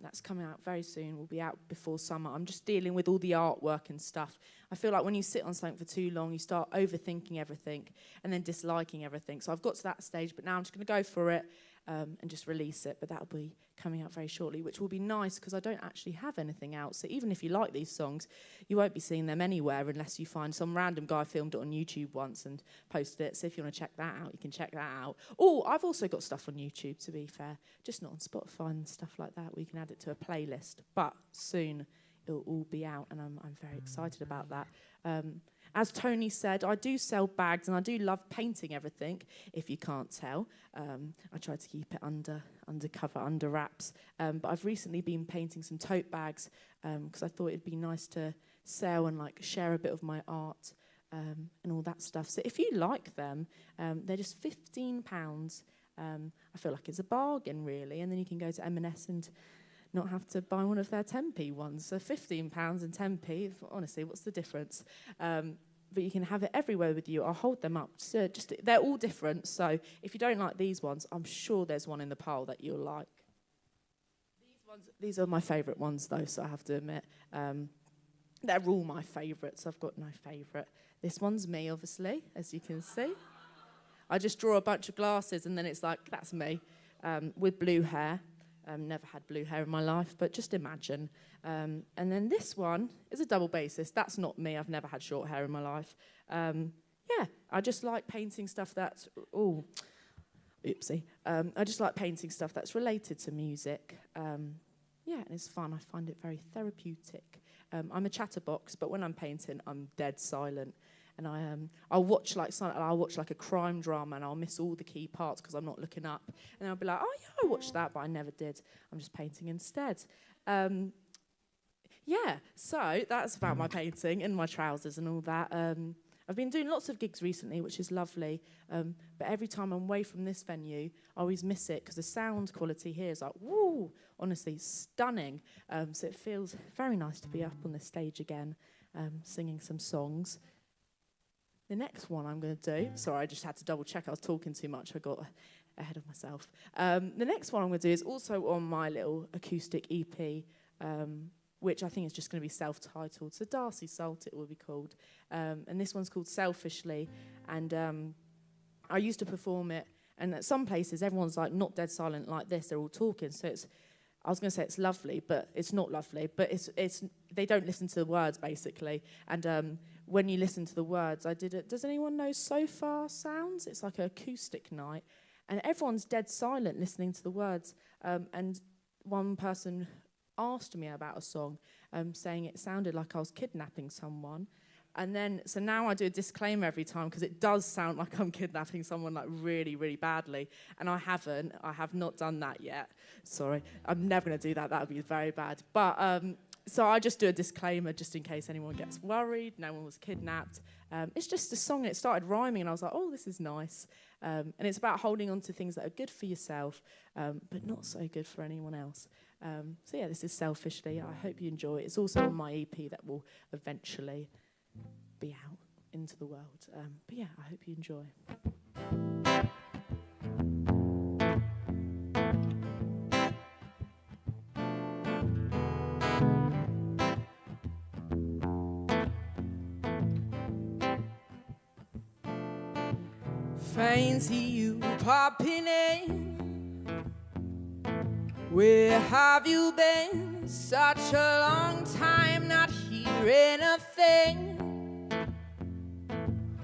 that's coming out very soon. Will be out before summer. I'm just dealing with all the artwork and stuff. I feel like when you sit on something for too long, you start overthinking everything and then disliking everything. So I've got to that stage, but now I'm just going to go for it and just release it. But that'll be coming out very shortly, which will be nice because I don't actually have anything out. So even if you like these songs, you won't be seeing them anywhere unless you find some random guy filmed it on YouTube once and posted it. So if you want to check that out, you can check that out. Oh, I've also got stuff on YouTube, to be fair, just not on Spotify and stuff like that, where you can add it to a playlist. But soon it'll all be out, and I'm very excited about that. As Tony said, I do sell bags, and I do love painting everything, if you can't tell. I try to keep it undercover, under wraps. But I've recently been painting some tote bags because I thought it'd be nice to sell and like share a bit of my art and all that stuff. So if you like them, they're just £15. I feel like it's a bargain, really. And then you can go to M&S and not have to buy one of their 10p ones. So £15 and 10p, honestly, what's the difference? But you can have it everywhere with you. I'll hold them up. So they're all different. So if you don't like these ones, I'm sure there's one in the pile that you'll like. These are my favourite ones, though, so I have to admit. They're all my favourites. I've got no favourite. This one's me, obviously, as you can see. I just draw a bunch of glasses, and then it's like, that's me, with blue hair. Never had blue hair in my life, but just imagine. And then this one is a double bassist. That's not me. I've never had short hair in my life. Yeah, I just like painting stuff that's... Oh, oopsie. I just like painting stuff that's related to music. Yeah, and it's fun. I find it very therapeutic. I'm a chatterbox, but when I'm painting, I'm dead silent. And I'll watch like a crime drama, and I'll miss all the key parts because I'm not looking up. And I'll be like, oh yeah, I watched that, but I never did. I'm just painting instead. Yeah, so that's about my painting and my trousers and all that. I've been doing lots of gigs recently, which is lovely. But every time I'm away from this venue, I always miss it because the sound quality here is like, woo, honestly, stunning. So it feels very nice to be up on the stage again, singing some songs. The next one I'm going to do, sorry, I just had to double check. I was talking too much. I got ahead of myself. The next one I'm going to do is also on my little acoustic EP, which I think is just going to be self-titled. So Darcy Salt it will be called. And this one's called Selfishly. And I used to perform it. And at some places, everyone's like not dead silent like this. They're all talking. So I was going to say it's lovely, but it's not lovely. But it's they don't listen to the words, basically. And when you listen to the words, I did it. Does anyone know So Far Sounds? It's like an acoustic night. And everyone's dead silent listening to the words. And one person asked me about a song, saying it sounded like I was kidnapping someone. And then, so now I do a disclaimer every time because it does sound like I'm kidnapping someone like really, really badly. And I have not done that yet. Sorry, I'm never going to do that. That would be very bad. But so I just do a disclaimer just in case anyone gets worried. No one was kidnapped. It's just a song. It started rhyming and I was like, oh, this is nice. And it's about holding on to things that are good for yourself, but not so good for anyone else. So yeah, this is Selfishly. I hope you enjoy it. It's also on my EP that will eventually be out into the world. But yeah, I hope you enjoy. Fancy you popping in. Where have you been? Such a long time not hearing a thing.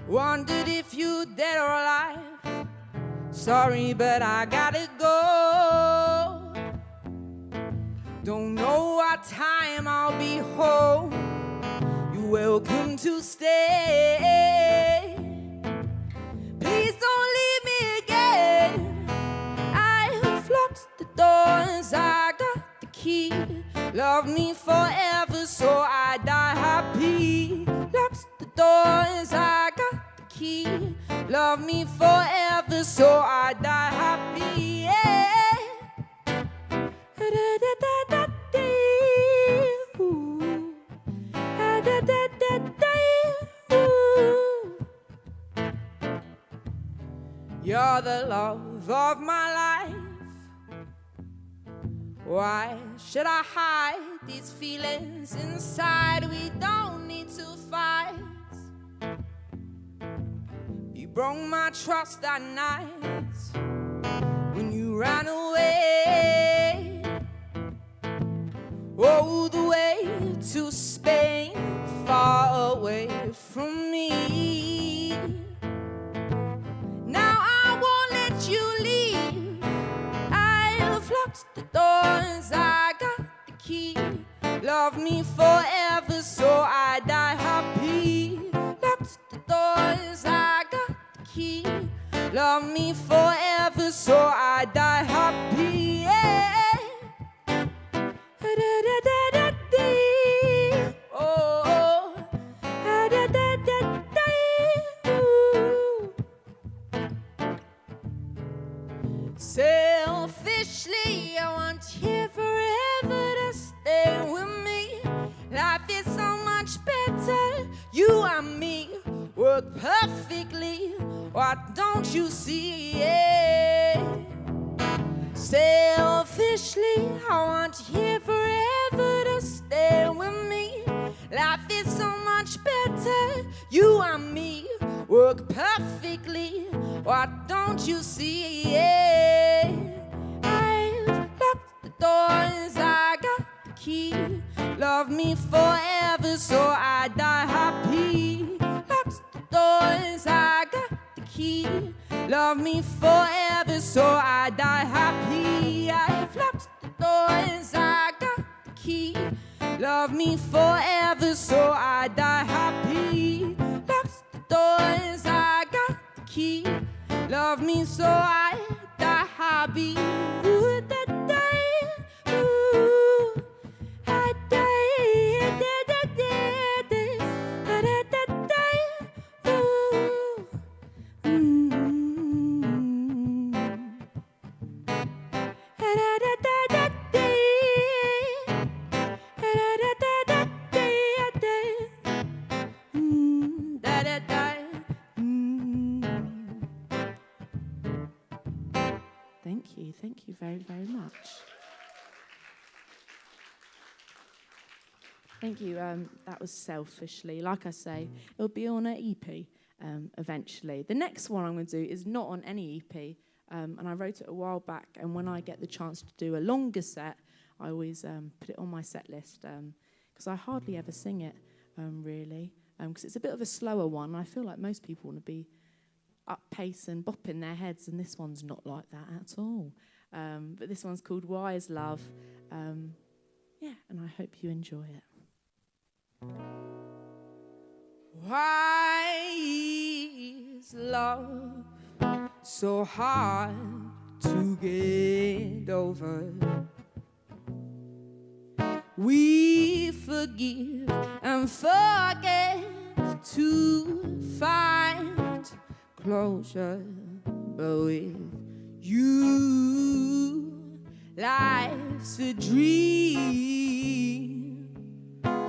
Wondered if you dead or alive. Sorry, but I gotta go. Don't know what time I'll be home. You're welcome to stay. Please don't Love me forever so I die happy. Locks the doors, I got the key. Love me forever so I die happy. Yeah. You're the love of my life. Why should I hide these feelings inside? We don't need to fight. You broke my trust that night when you ran away. Oh, the way to Spain, far away from me. Now I won't let you leave. I've locked the doors, I got the key. Love me forever so I die happy. Locked the doors, I got the key. Love me forever so I die happy. Yeah. Oh, selfishly, I want you forever to stay with me. Life is so much better, you and me work perfectly. What don't you see? Yeah. Selfishly, I want you here forever to stay with me. Life is so much better, you and me work perfectly. What don't you see? Yeah. I've locked the doors, I got the key. Love me forever so I die happy. Locked the doors, I got the key. Love me forever so I die happy. I've locked the doors, I got the key. Love me forever so I die happy. Locked the doors, I got the key. Love me so I die happy. Ooh, that day, ooh, I die, Thank you very, very much. Thank you. That was Selfishly. Like I say, it'll be on an EP eventually. The next one I'm going to do is not on any EP, and I wrote it a while back, and when I get the chance to do a longer set, I always put it on my set list, because I hardly ever sing it, really, because it's a bit of a slower one. I feel like most people want to be up pace and bopping their heads, and this one's not like that at all. But this one's called Why Is Love? Yeah, and I hope you enjoy it. Why is love so hard to get over? We forgive and forget to find closure, but with you, life's a dream.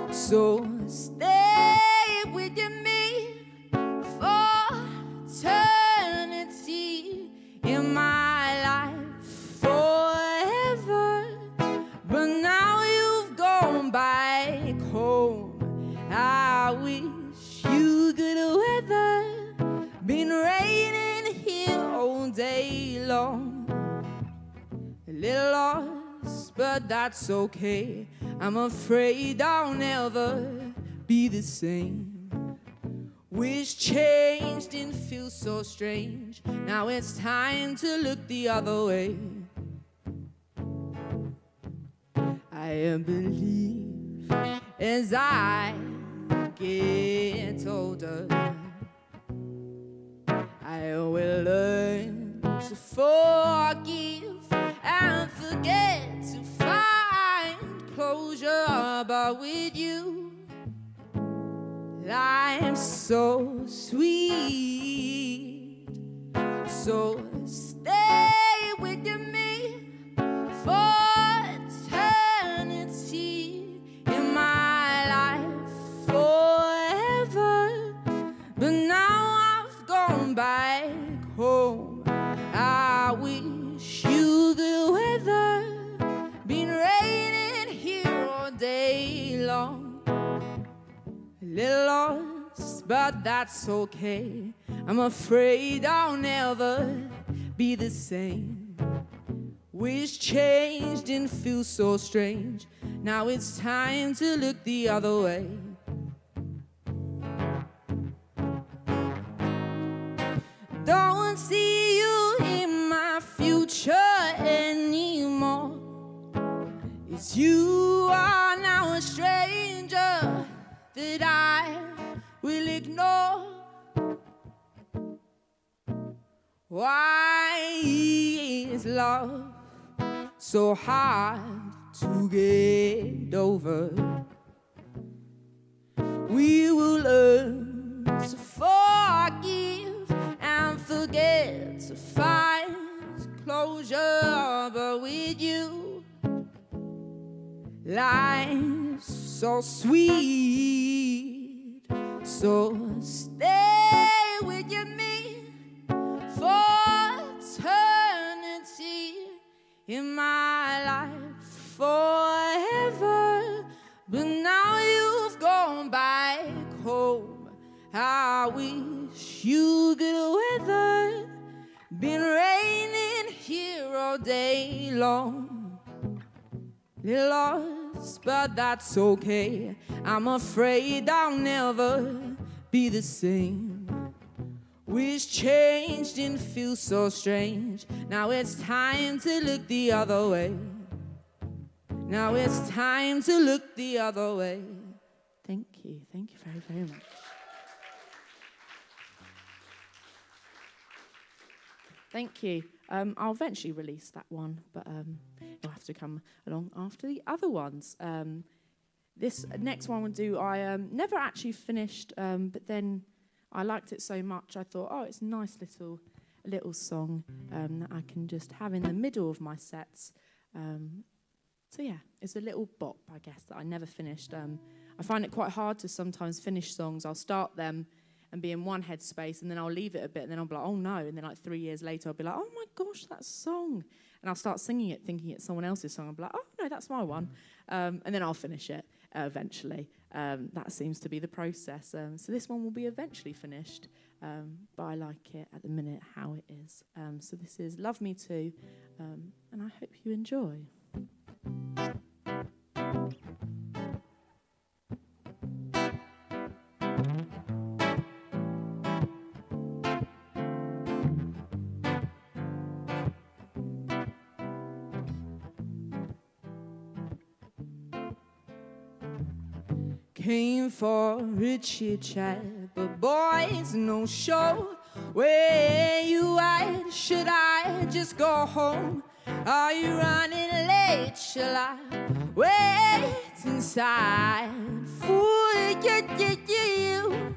So stay with me for eternity in my life forever. But now you've gone back home. I wish you good weather. Been raining here all day long. A little lost, but that's okay. I'm afraid I'll never be the same. Wish change didn't feel so strange. Now it's time to look the other way. I believe as I get older, I will learn to forgive and forget to find closure. you. Life's so sweet, so stay with me for eternity in my life forever. But now I've gone back home. I wish you good weather. Been raining here all day long. A little lost, but that's okay. I'm afraid I'll never be the same. Wish changed and feel so strange. Now it's time to look the other way. Don't see you in my future anymore. It's you are now a stranger that I will ignore. Why is love so hard to get over? We will learn to forgive and forget to find closure. But with you, life's so sweet. So stay with me for eternity in my life forever. But now you've gone back home. I wish you good weather. Been raining here all day long. Little lost, but that's okay. I'm afraid I'll never be the same. Wish changed and feel so strange. Now it's time to look the other way. Now it's time to look the other way. Thank you very, very much. Thank you. I'll eventually release that one, but it'll have to come along after the other ones. This next one we'll do, I never actually finished, but then I liked it so much, I thought, oh, it's a nice little song that I can just have in the middle of my sets. So yeah, it's a little bop, I guess, that I never finished. I find it quite hard to sometimes finish songs. I'll start them and be in one headspace, and then I'll leave it a bit, and then I'll be like, oh no, and then like 3 years later, I'll be like, oh my gosh, that song. And I'll start singing it, thinking it's someone else's song. I'll be like, oh no, that's my one. And then I'll finish it eventually. That seems to be the process. So this one will be eventually finished, but I like it at the minute how it is. So this is Love Me Too, and I hope you enjoy. Came for a chit chat, but boys, no show. Where you at? Should I just go home? Are you running late? Shall I wait inside for you?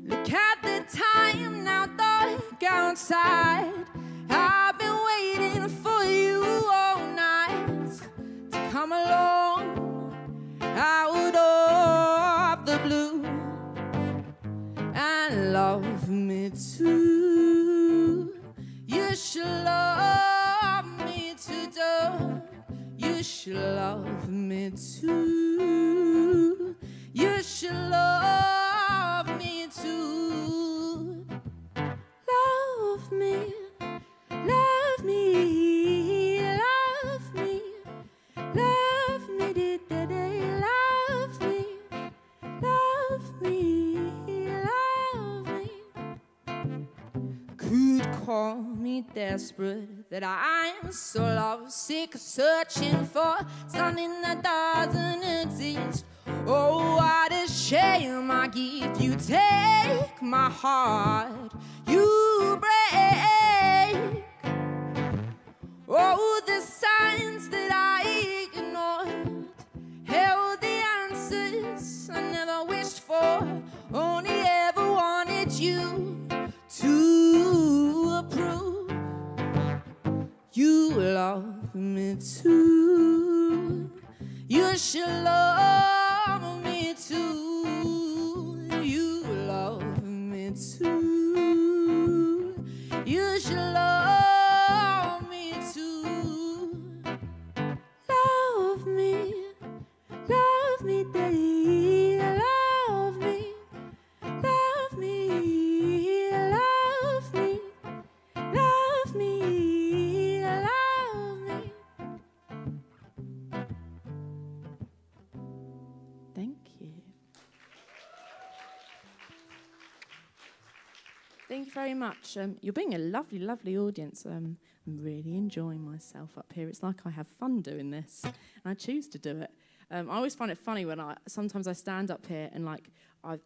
Look at the time now, dark outside. I've been waiting for you all night to come along. Out of the blue and love me too. You should love me too. You should love me too. You should love me too. Love me, love me, love me, love me, did they? Call me desperate, that I'm so lovesick, searching for something that doesn't exist. Oh, what a shame I give. You take my heart, you break. Oh, the signs that I ignored, held the you to approve. You love me too. You should love me too. You love me too. You should love me too. Love me, daddy. Love me, love me, love me, love me, love me. Thank you. Thank you very much. You're being a lovely, lovely audience. I'm really enjoying myself up here. It's like I have fun doing this, and I choose to do it. I always find it funny when sometimes I stand up here and like I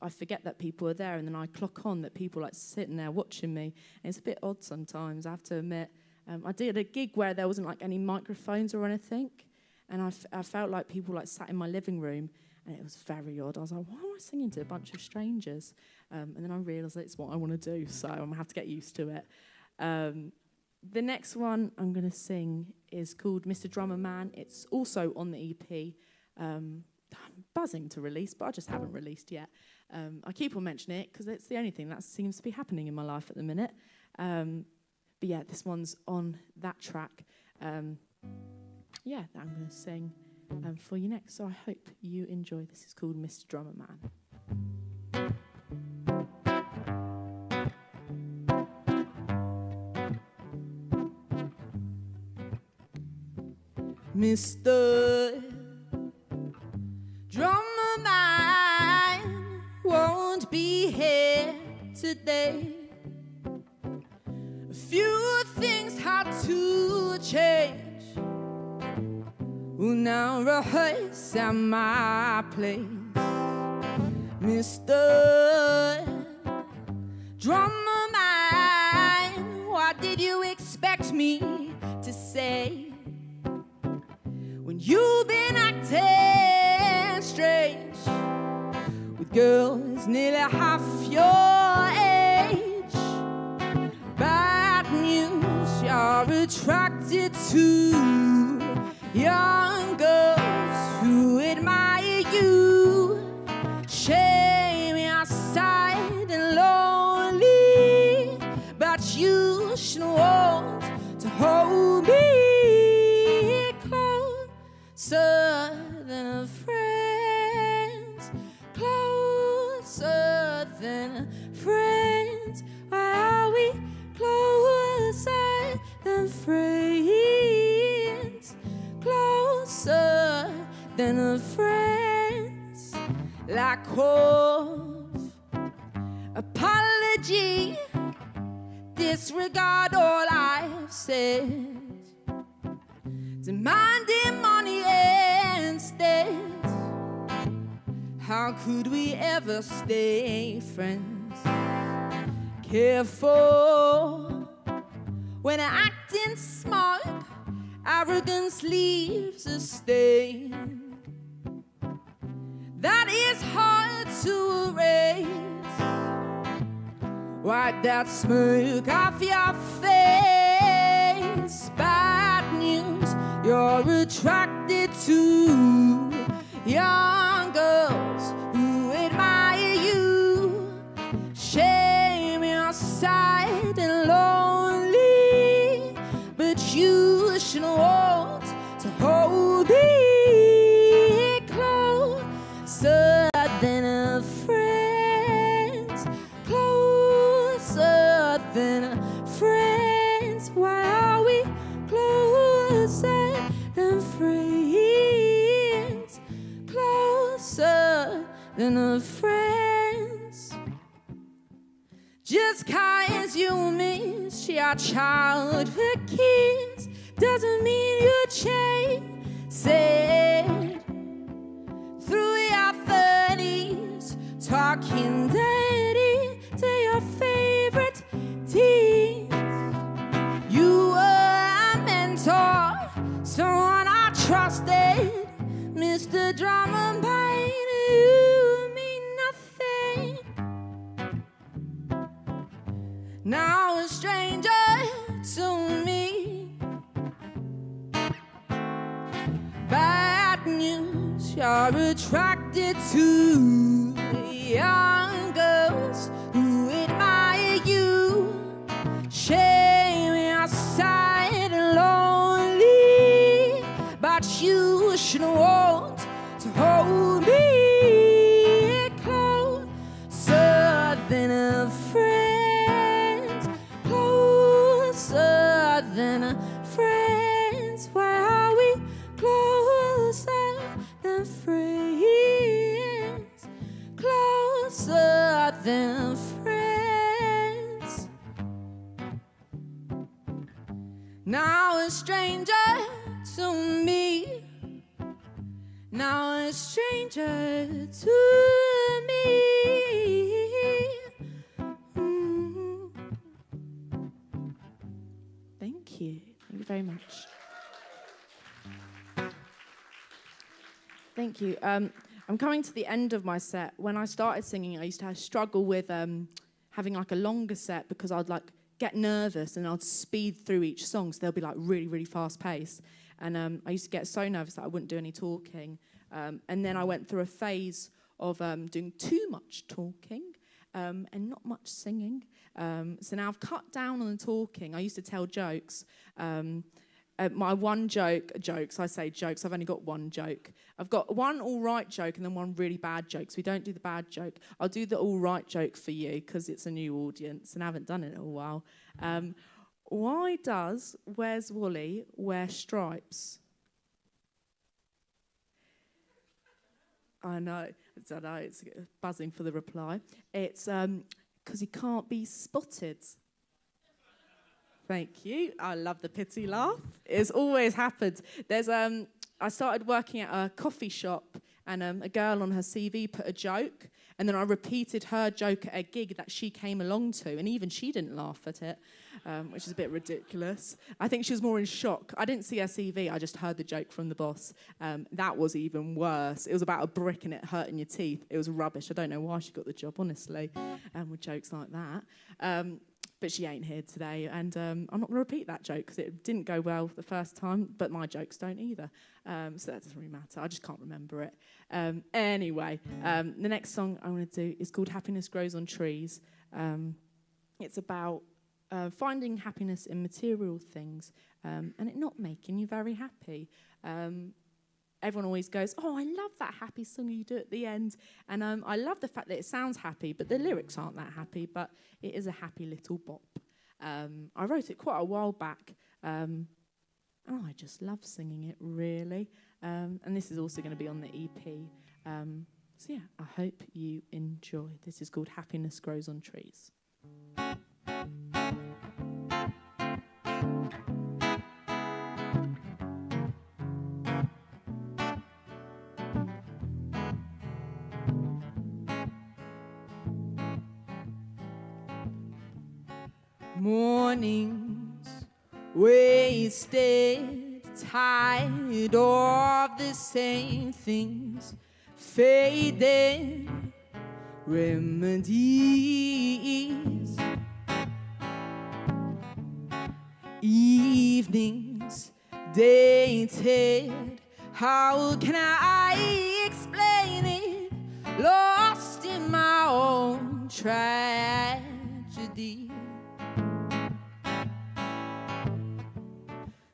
forget that people are there, and then I clock on that people like sitting there watching me. And it's a bit odd sometimes, I have to admit. I did a gig where there wasn't like any microphones or anything, and I felt like people like sat in my living room, and it was very odd. I was like, why am I singing to a bunch of strangers? And then I realised it's what I want to do, so I'm going to have to get used to it. The next one I'm going to sing is called Mr. Drummer Man. It's also on the EP. I'm buzzing to release, but I just haven't released yet. I keep on mentioning it because it's the only thing that seems to be happening in my life at the minute. But yeah, this one's on that track. That I'm going to sing for you next. So I hope you enjoy. This is called Mr. Drummer Man. Mr. Drummer Man won't be here today. A few things had to change. We'll now rehearse at my place. Mr. Drummer Man, what did you expect me to say? When you've been acting strange with girls nearly half your age. Bad news, you're attracted to young girls who admire you. Shame you're sad and lonely, but you should want to hold me closer than friends, closer than friends. Why are we closer than friends, closer than friends? Lack of apology, disregard all I've said, demanding money instead. How could we ever stay friends? Careful when acting smart, arrogance leaves a stain that is hard to erase. Wipe that smirk off your face. Bad news, you're attracted to young girls who admire you. Shame you're sad and lonely, but you should want to hold me closer than friends, closer than friends. Why are we closer than friends, closer than friends? Just 'cause you miss your childhood kiss doesn't mean you change. Said through your 30s, talking dirty to your favorite teens. You were a mentor, someone I trusted. Mr. Drummer Man, you mean nothing. now a stranger to me. Bad news, you're attracted to young girls who admire you. Shame you're sad and lonely, but you should want to hold me closer than a friend, closer than a friend. Why are we closer than friends, closer than friends? Now a stranger to me, now a stranger to me. Thank you. Thank you very much. Thank you. I'm coming to the end of my set. When I started singing, I used to struggle with having like a longer set because I'd like get nervous and I'd speed through each song, so they'll be like really, really fast paced. And I used to get so nervous that I wouldn't do any talking. And then I went through a phase of doing too much talking and not much singing. So now I've cut down on the talking. I used to tell jokes. My one jokes, I say jokes, I've only got one joke. I've got one all right joke and then one really bad joke. So we don't do the bad joke. I'll do the all right joke for you because it's a new audience and I haven't done it in a while. Why does Where's Wally wear stripes? I know, it's buzzing for the reply. It's because he can't be spotted. Thank you. I love the pity laugh. It's always happened. There's I started working at a coffee shop and a girl on her CV put a joke and then I repeated her joke at a gig that she came along to and even she didn't laugh at it, which is a bit ridiculous. I think she was more in shock. I didn't see her CV, I just heard the joke from the boss. That was even worse. It was about a brick and it hurting your teeth. It was rubbish. I don't know why she got the job, honestly, with jokes like that. But she ain't here today, and I'm not going to repeat that joke because it didn't go well the first time, but my jokes don't either. So that doesn't really matter. I just can't remember it. Anyway, the next song I'm going to do is called Happiness Grows on Trees. It's about finding happiness in material things and it not making you very happy. Everyone always goes, oh, I love that happy song you do at the end. And I love the fact that it sounds happy, but the lyrics aren't that happy, but it is a happy little bop. I wrote it quite a while back, and I just love singing it, really. And this is also going to be on the EP. So, yeah, I hope you enjoy. This is called Happiness Grows on Trees. Mornings wasted, tired of the same things, faded remedies. Evenings dated, how can I explain it? Lost in my own tragedy.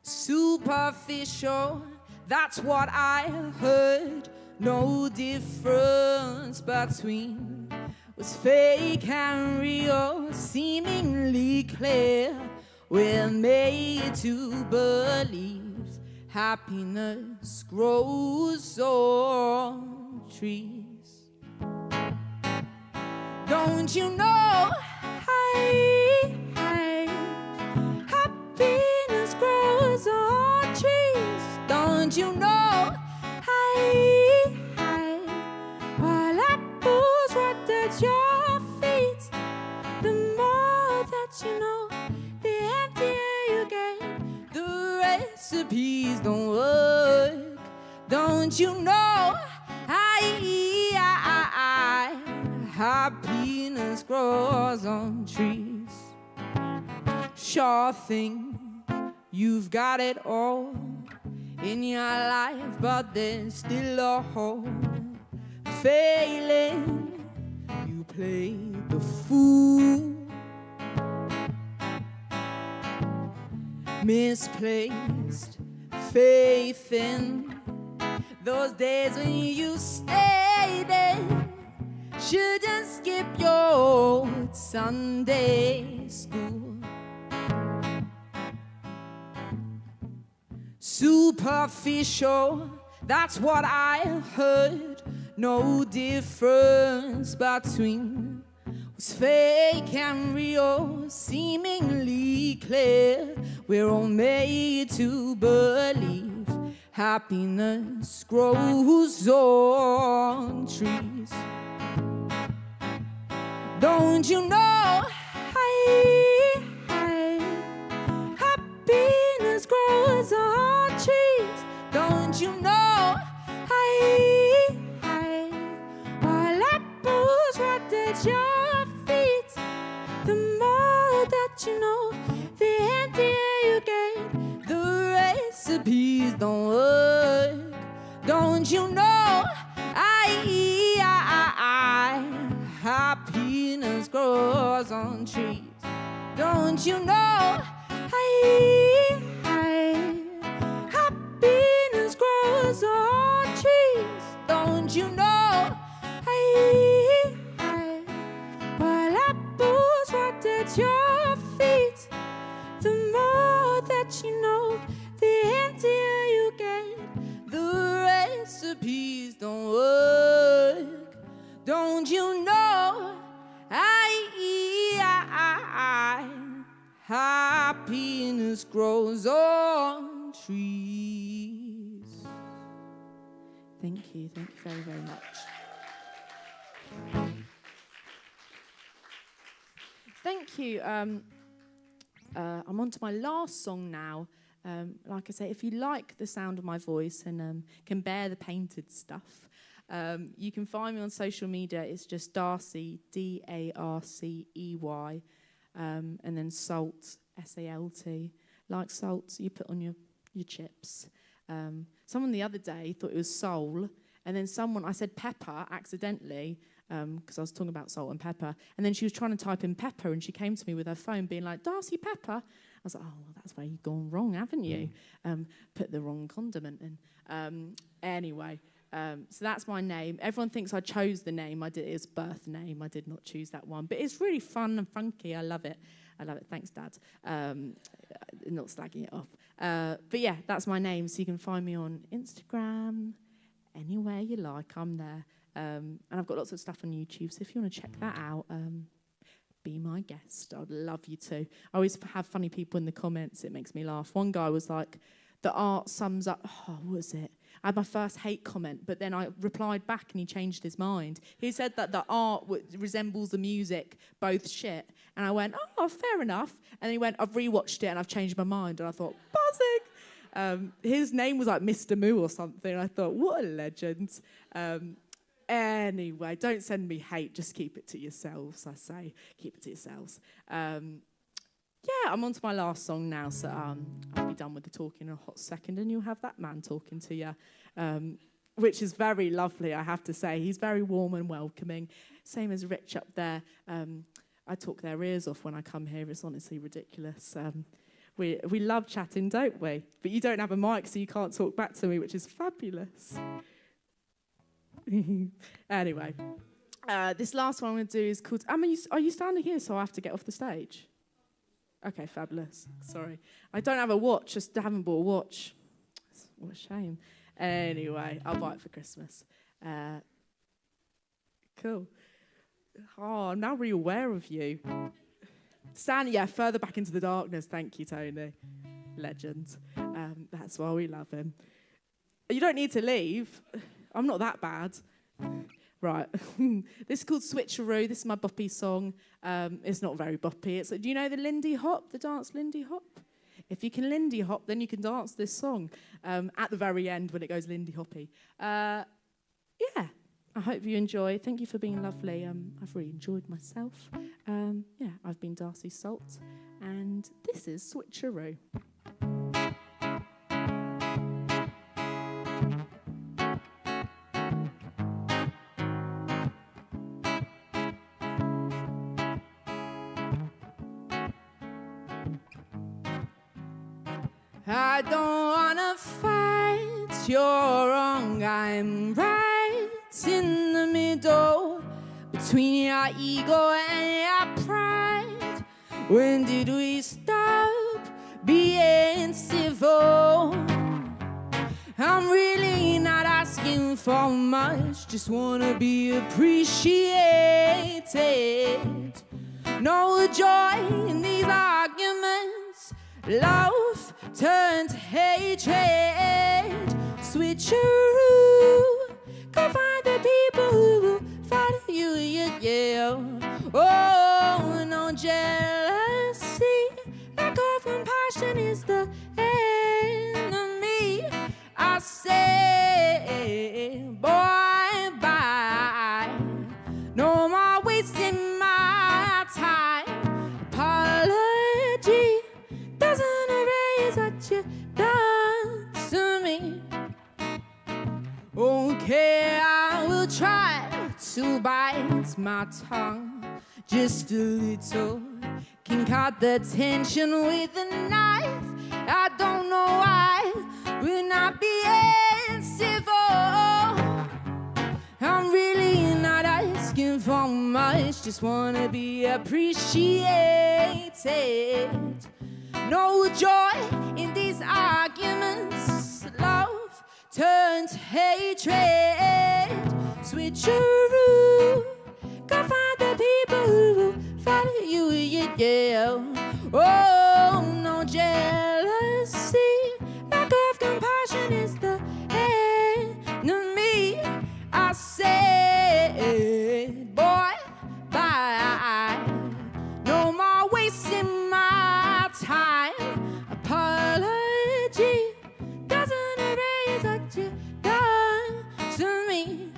Superficial, that's what I heard. No difference between what's fake and real, seemingly clear. We're made to believe happiness grows on trees. Don't you know? Happiness grows on trees. Don't you know? While apples right at your feet, the more that you know, the emptier you get. The recipes don't work. Don't you know? Happiness grows on trees. sure thing you've got it all in your life, but there's still a hole. Failing, you played the fool. Misplaced faith in those days when you stayed in. Shouldn't skip your Sunday school. Superficial, that's what I heard. No difference between what's fake and real, seemingly clear. We're all made to believe happiness grows on trees. Don't you know, happiness grows on trees. Don't you know, while apples right at your feet. The more that you know, the healthier you get. The recipes don't work. Don't you know, happiness grows on trees. Don't you know, happiness grows on trees. Don't you know, while apples right at your feet. The more that you know, the emptier you get. The recipes don't work. Don't you know, happiness grows on trees. Thank you very, very much. Thank you. I'm on to my last song now. Like I say, if you like the sound of my voice and can bear the painted stuff, you can find me on social media. It's just Darcy, DARCEY, and then Salt, SALT. Like salt you put on your chips. Someone the other day thought it was soul, and then I said pepper accidentally, because I was talking about salt and pepper, and then she was trying to type in pepper, and she came to me with her phone being like, Darcy Pepper. I was like, oh, well, that's where you've gone wrong, haven't you? Put the wrong condiment in. Anyway, so that's my name. Everyone thinks I chose the name. I did. It's birth name. I did not choose that one. But it's really fun and funky. I love it. Thanks, Dad. Not slagging it off. But yeah, that's my name. So you can find me on Instagram, anywhere you like. I'm there. And I've got lots of stuff on YouTube. So if you want to check that out, be my guest. I'd love you to. I always have funny people in the comments. It makes me laugh. One guy was like, the art sums up, what was it? I had my first hate comment, but then I replied back and he changed his mind. He said that the art resembles the music, both shit. And I went, oh, fair enough. And he went, I've rewatched it and I've changed my mind. And I thought, buzzing. His name was like Mr. Moo or something. I thought, what a legend. Anyway, don't send me hate. Just keep it to yourselves, I say. Keep it to yourselves. Yeah, I'm on to my last song now, so I'll be done with the talking in a hot second, and you'll have that man talking to you, which is very lovely, I have to say. He's very warm and welcoming, same as Rich up there. I talk their ears off when I come here. It's honestly ridiculous. We love chatting, don't we? But you don't have a mic, so you can't talk back to me, which is fabulous. Anyway, this last one I'm going to do is called... Are you standing here, so I have to get off the stage? Okay, fabulous. Sorry. I don't have a watch. Just haven't bought a watch. What a shame. Anyway, I'll buy it for Christmas. Cool. Oh, I'm now really aware of you. Stand, further back into the darkness. Thank you, Tony. Legend. That's why we love him. You don't need to leave. I'm not that bad. Right. This is called Switcheroo. This is my boppy song. It's not very boppy. Do you know the Lindy Hop, the dance Lindy Hop? If you can Lindy Hop, then you can dance this song at the very end when it goes Lindy Hoppy. Yeah, I hope you enjoy. Thank you for being lovely. I've really enjoyed myself. Yeah, I've been Darcy Salt. And this is Switcheroo. I don't wanna fight, you're wrong, I'm right in the middle between your ego and your pride. When did we stop being civil? I'm really not asking for much, just wanna be appreciated. No joy in these arguments, love turned to hatred. Switcheroo, go find the people who will follow you, yeah. Oh, no jealousy, lack of compassion is the enemy. I say, boy, bye. No more wasting my time. Apology doesn't erase what you've done to me. Okay, I will try to bite my tongue just a little. Can cut the tension with a knife. I don't know why we're not being civil. I'm really not asking for much, just wanna be appreciated. No joy in these arguments, love turned to hatred. Switcheroo, go find the people who will follow you, yeah. Oh, no jealousy, lack of compassion is the enemy. I said, boy, bye. No more wasting my time. Apology doesn't erase what you've done to me.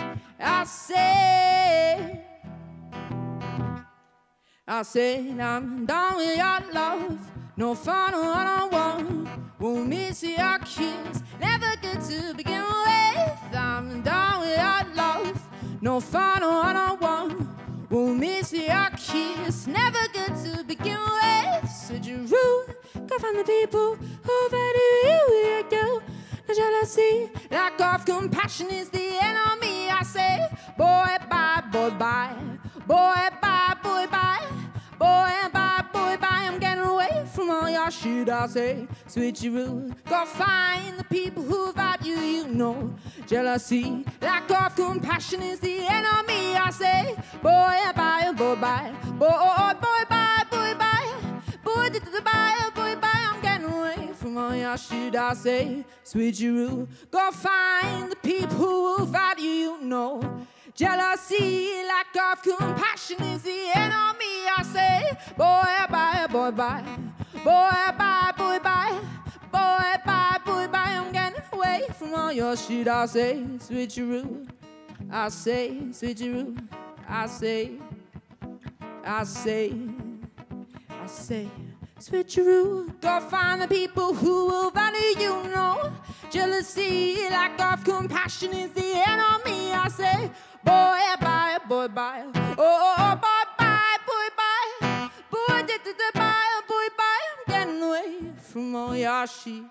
I said I'm done with your love. No fun one-on-one. Won't miss your kiss. Never good to begin with. I'm done with your love. No fun one-on-one. Won't miss your kiss. Never good to begin with. Switcheroo, go find the people who value you, girl. No jealousy, lack of compassion is the enemy. I say, boy, bye, boy, bye. Boy, bye, boy, bye. Boy, bye, boy, bye. I'm getting away from all your shit. I say, switcheroo, go find the people who value you. No jealousy, lack of compassion is the enemy. I say, boy, bye, boy, bye. Boy, boy, bye, boy, bye. Boy, bye, boy, bye. I'm getting away from all your shit. I say, switcheroo, go find the people who will value you. No jealousy, lack of compassion is the enemy. I say, boy, bye, boy, bye. Boy, bye, boy, bye. Boy, bye, boy, bye. I'm getting away from all your shit. I say, switcheroo. I say, switcheroo. I say, switcheroo. Go find the people who will value you. No jealousy, lack of compassion is the enemy. I say, boy, bye, boy, bye. Oh, boy, bye, boy, bye. Boy, bye, boy, bye. I'm getting away from all your shit.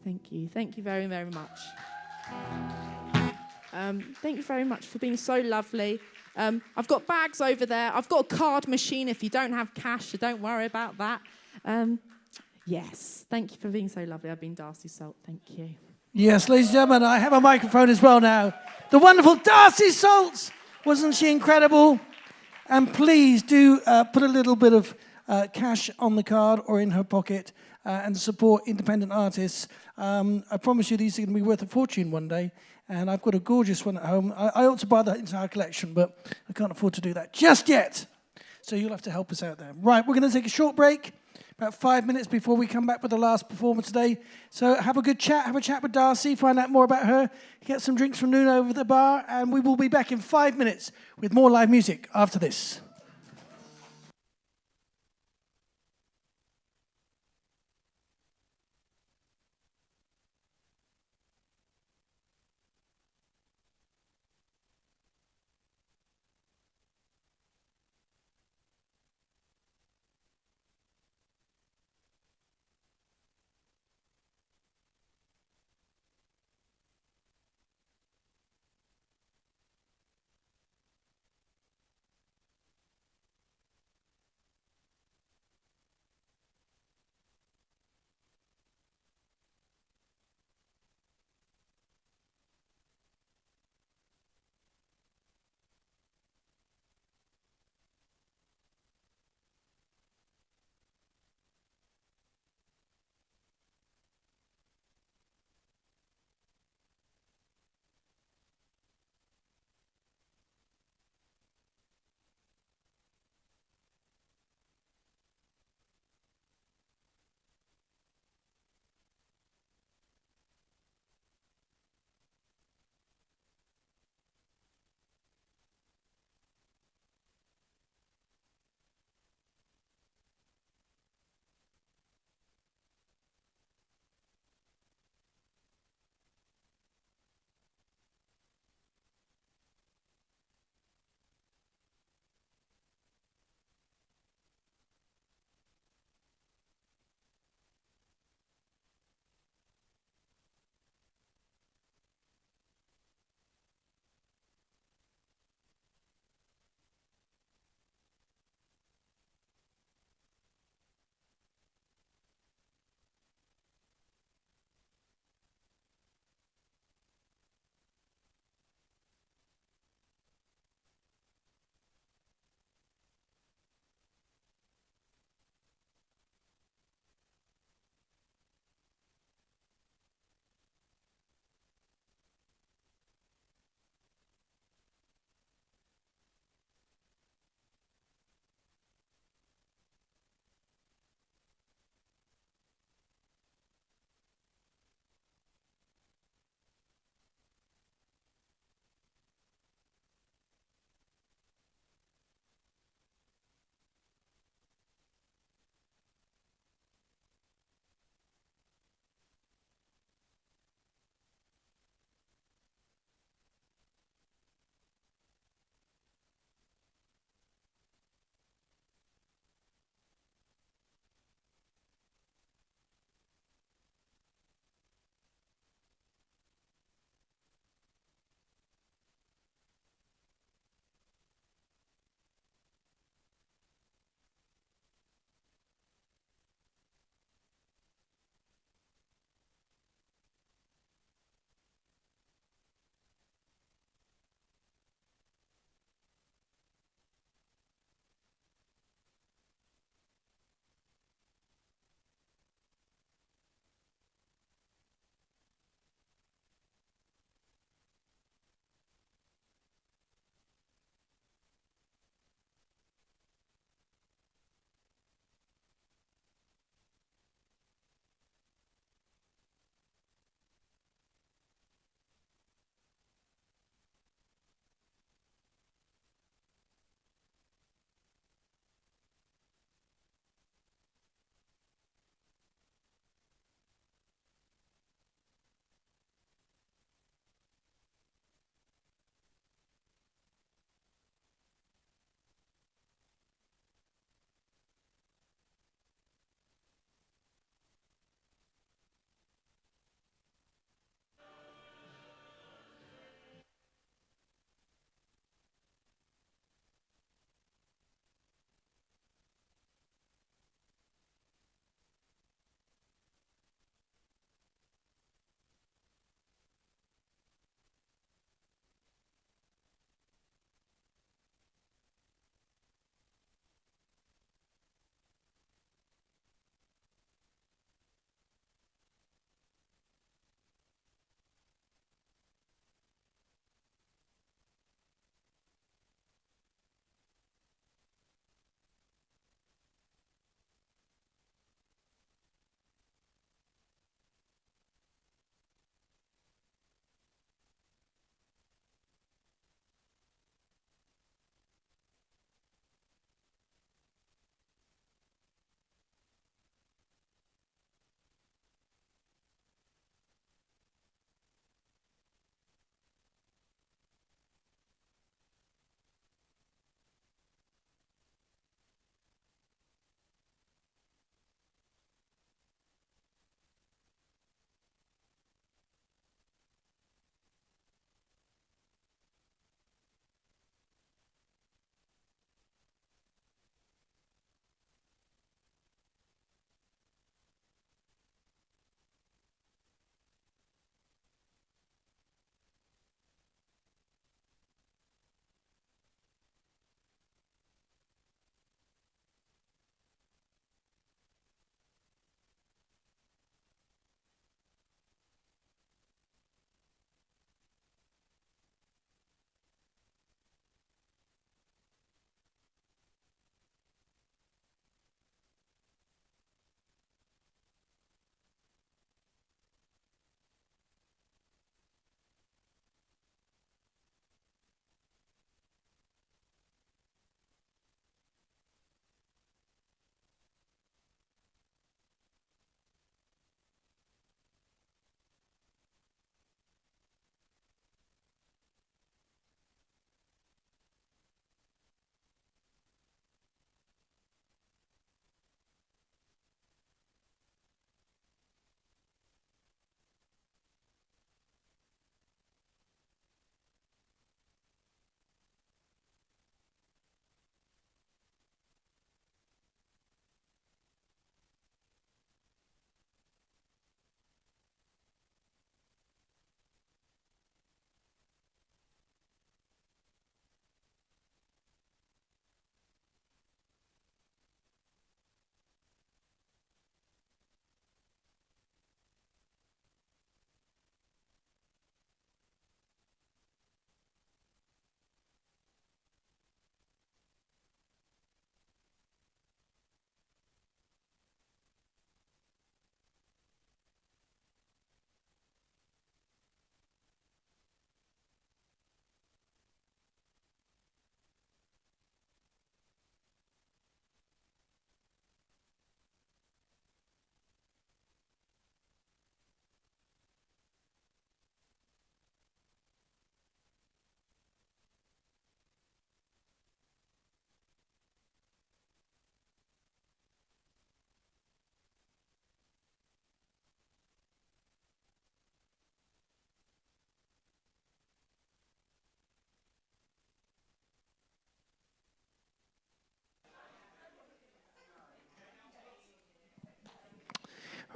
Thank you. Thank you very, very much. Thank you very much for being so lovely. I've got bags over there. I've got a card machine. If you don't have cash, don't worry about that. Yes, thank you for being so lovely. I've been Darcy Salt. Thank you. Yes, ladies and gentlemen, I have a microphone as well now. The wonderful Darcy Salt. Wasn't she incredible? And please do put a little bit of cash on the card or in her pocket and support independent artists. I promise you these are going to be worth a fortune one day. And I've got a gorgeous one at home. I ought to buy the entire collection, but I can't afford to do that just yet. So you'll have to help us out there. Right, we're going to take a short break, about 5 minutes before we come back with the last performer today. So have a good chat. Have a chat with Darcy. Find out more about her. Get some drinks from Nuno over the bar. And we will be back in 5 minutes with more live music after this.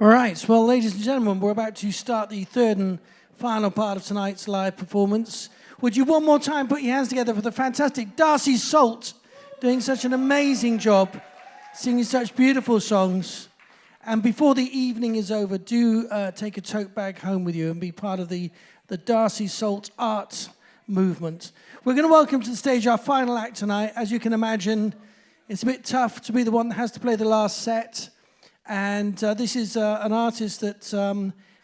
All right, well, ladies and gentlemen, we're about to start the third and final part of tonight's live performance. Would you one more time put your hands together for the fantastic Darcy Salt, doing such an amazing job, singing such beautiful songs. And before the evening is over, do take a tote bag home with you and be part of the Darcy Salt art movement. We're going to welcome to the stage our final act tonight. As you can imagine, it's a bit tough to be the one that has to play the last set. And this is an artist that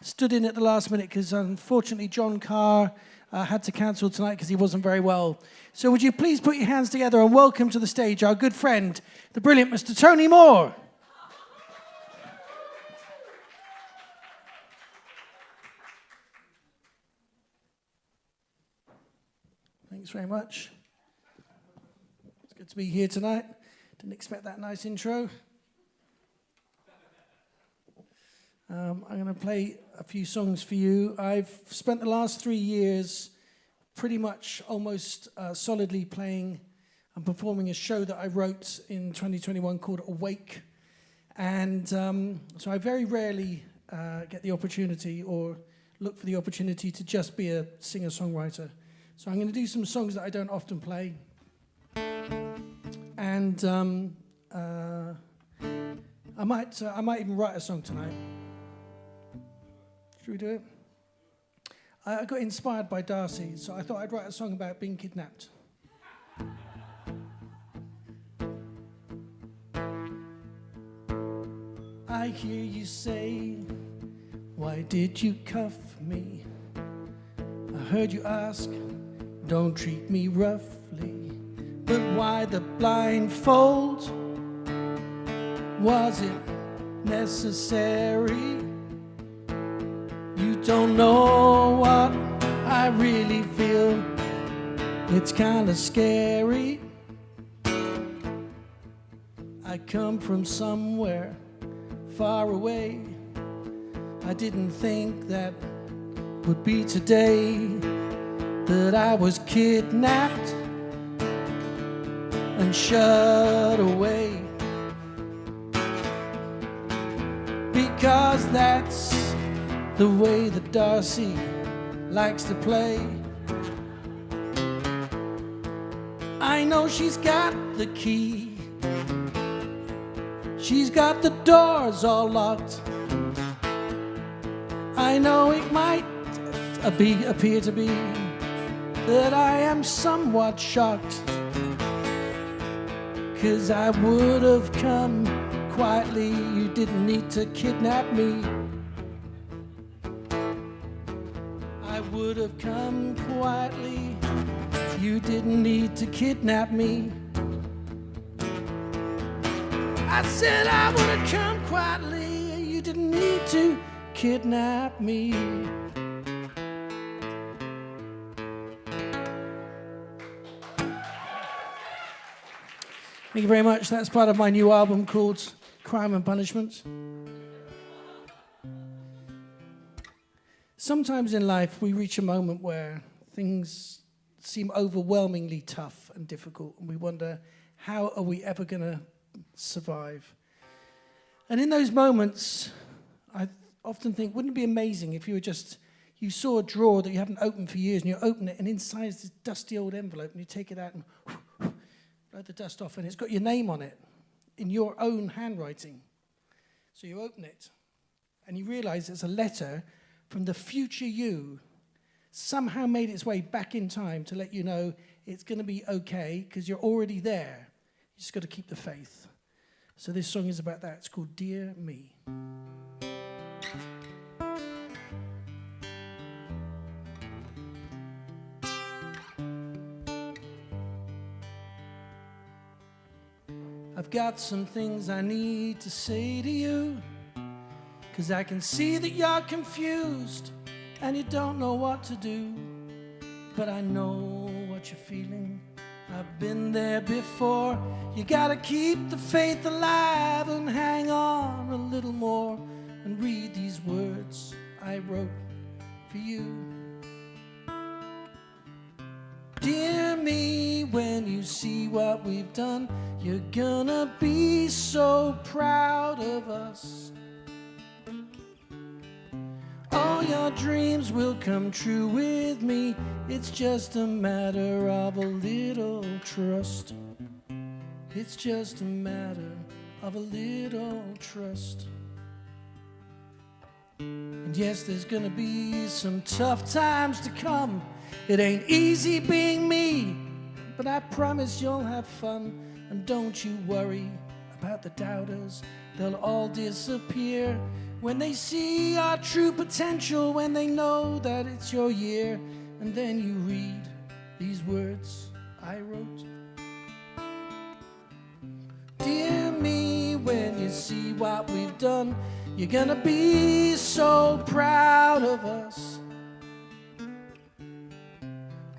stood in at the last minute because unfortunately John Carr had to cancel tonight because he wasn't very well. So would you please put your hands together and welcome to the stage our good friend, the brilliant Mr. Tony Moore. Thanks very much. It's good to be here tonight. Didn't expect that nice intro. I'm going to play a few songs for you. I've spent the last 3 years pretty much almost solidly playing and performing a show that I wrote in 2021 called Awake. And so I very rarely get the opportunity or look for the opportunity to just be a singer-songwriter. So I'm going to do some songs that I don't often play. And I might even write a song tonight. Should we do it? I got inspired by Darcy, so I thought I'd write a song about being kidnapped. I hear you say, why did you cuff me? I heard you ask, don't treat me roughly. But why the blindfold? Was it necessary? You don't know what I really feel. It's kind of scary. I come from somewhere far away. I didn't think that would be today, that I was kidnapped and shut away. Because that's the way that Darcy likes to play. I know she's got the key. She's got the doors all locked. I know it might appear to be that I am somewhat shocked, 'cause I would have come quietly. You didn't need to kidnap me. I would have come quietly. You didn't need to kidnap me. I said I would have come quietly. You didn't need to kidnap me. Thank you very much. That's part of my new album called Crime and Punishment. Sometimes in life we reach a moment where things seem overwhelmingly tough and difficult, and we wonder, how are we ever going to survive? And in those moments, I often think, wouldn't it be amazing if you saw a drawer that you haven't opened for years, and you open it, and inside is this dusty old envelope, and you take it out and blow the dust off, and it's got your name on it in your own handwriting. So you open it, and you realize it's a letter from the future you, somehow made its way back in time to let you know it's going to be okay, because you're already there. You just got to keep the faith. So this song is about that. It's called Dear Me. I've got some things I need to say to you, 'cause I can see that you're confused and you don't know what to do. But I know what you're feeling. I've been there before. You gotta keep the faith alive and hang on a little more and read these words I wrote for you. Dear me, when you see what we've done, you're gonna be so proud of us. your dreams will come true with me. It's just a matter of a little trust. It's just a matter of a little trust. And yes, there's gonna be some tough times to come. It ain't easy being me, but I promise you'll have fun. And don't you worry about the doubters, they'll all disappear when they see our true potential, when they know that it's your year. And then you read these words I wrote. Dear me, when you see what we've done, you're gonna be so proud of us.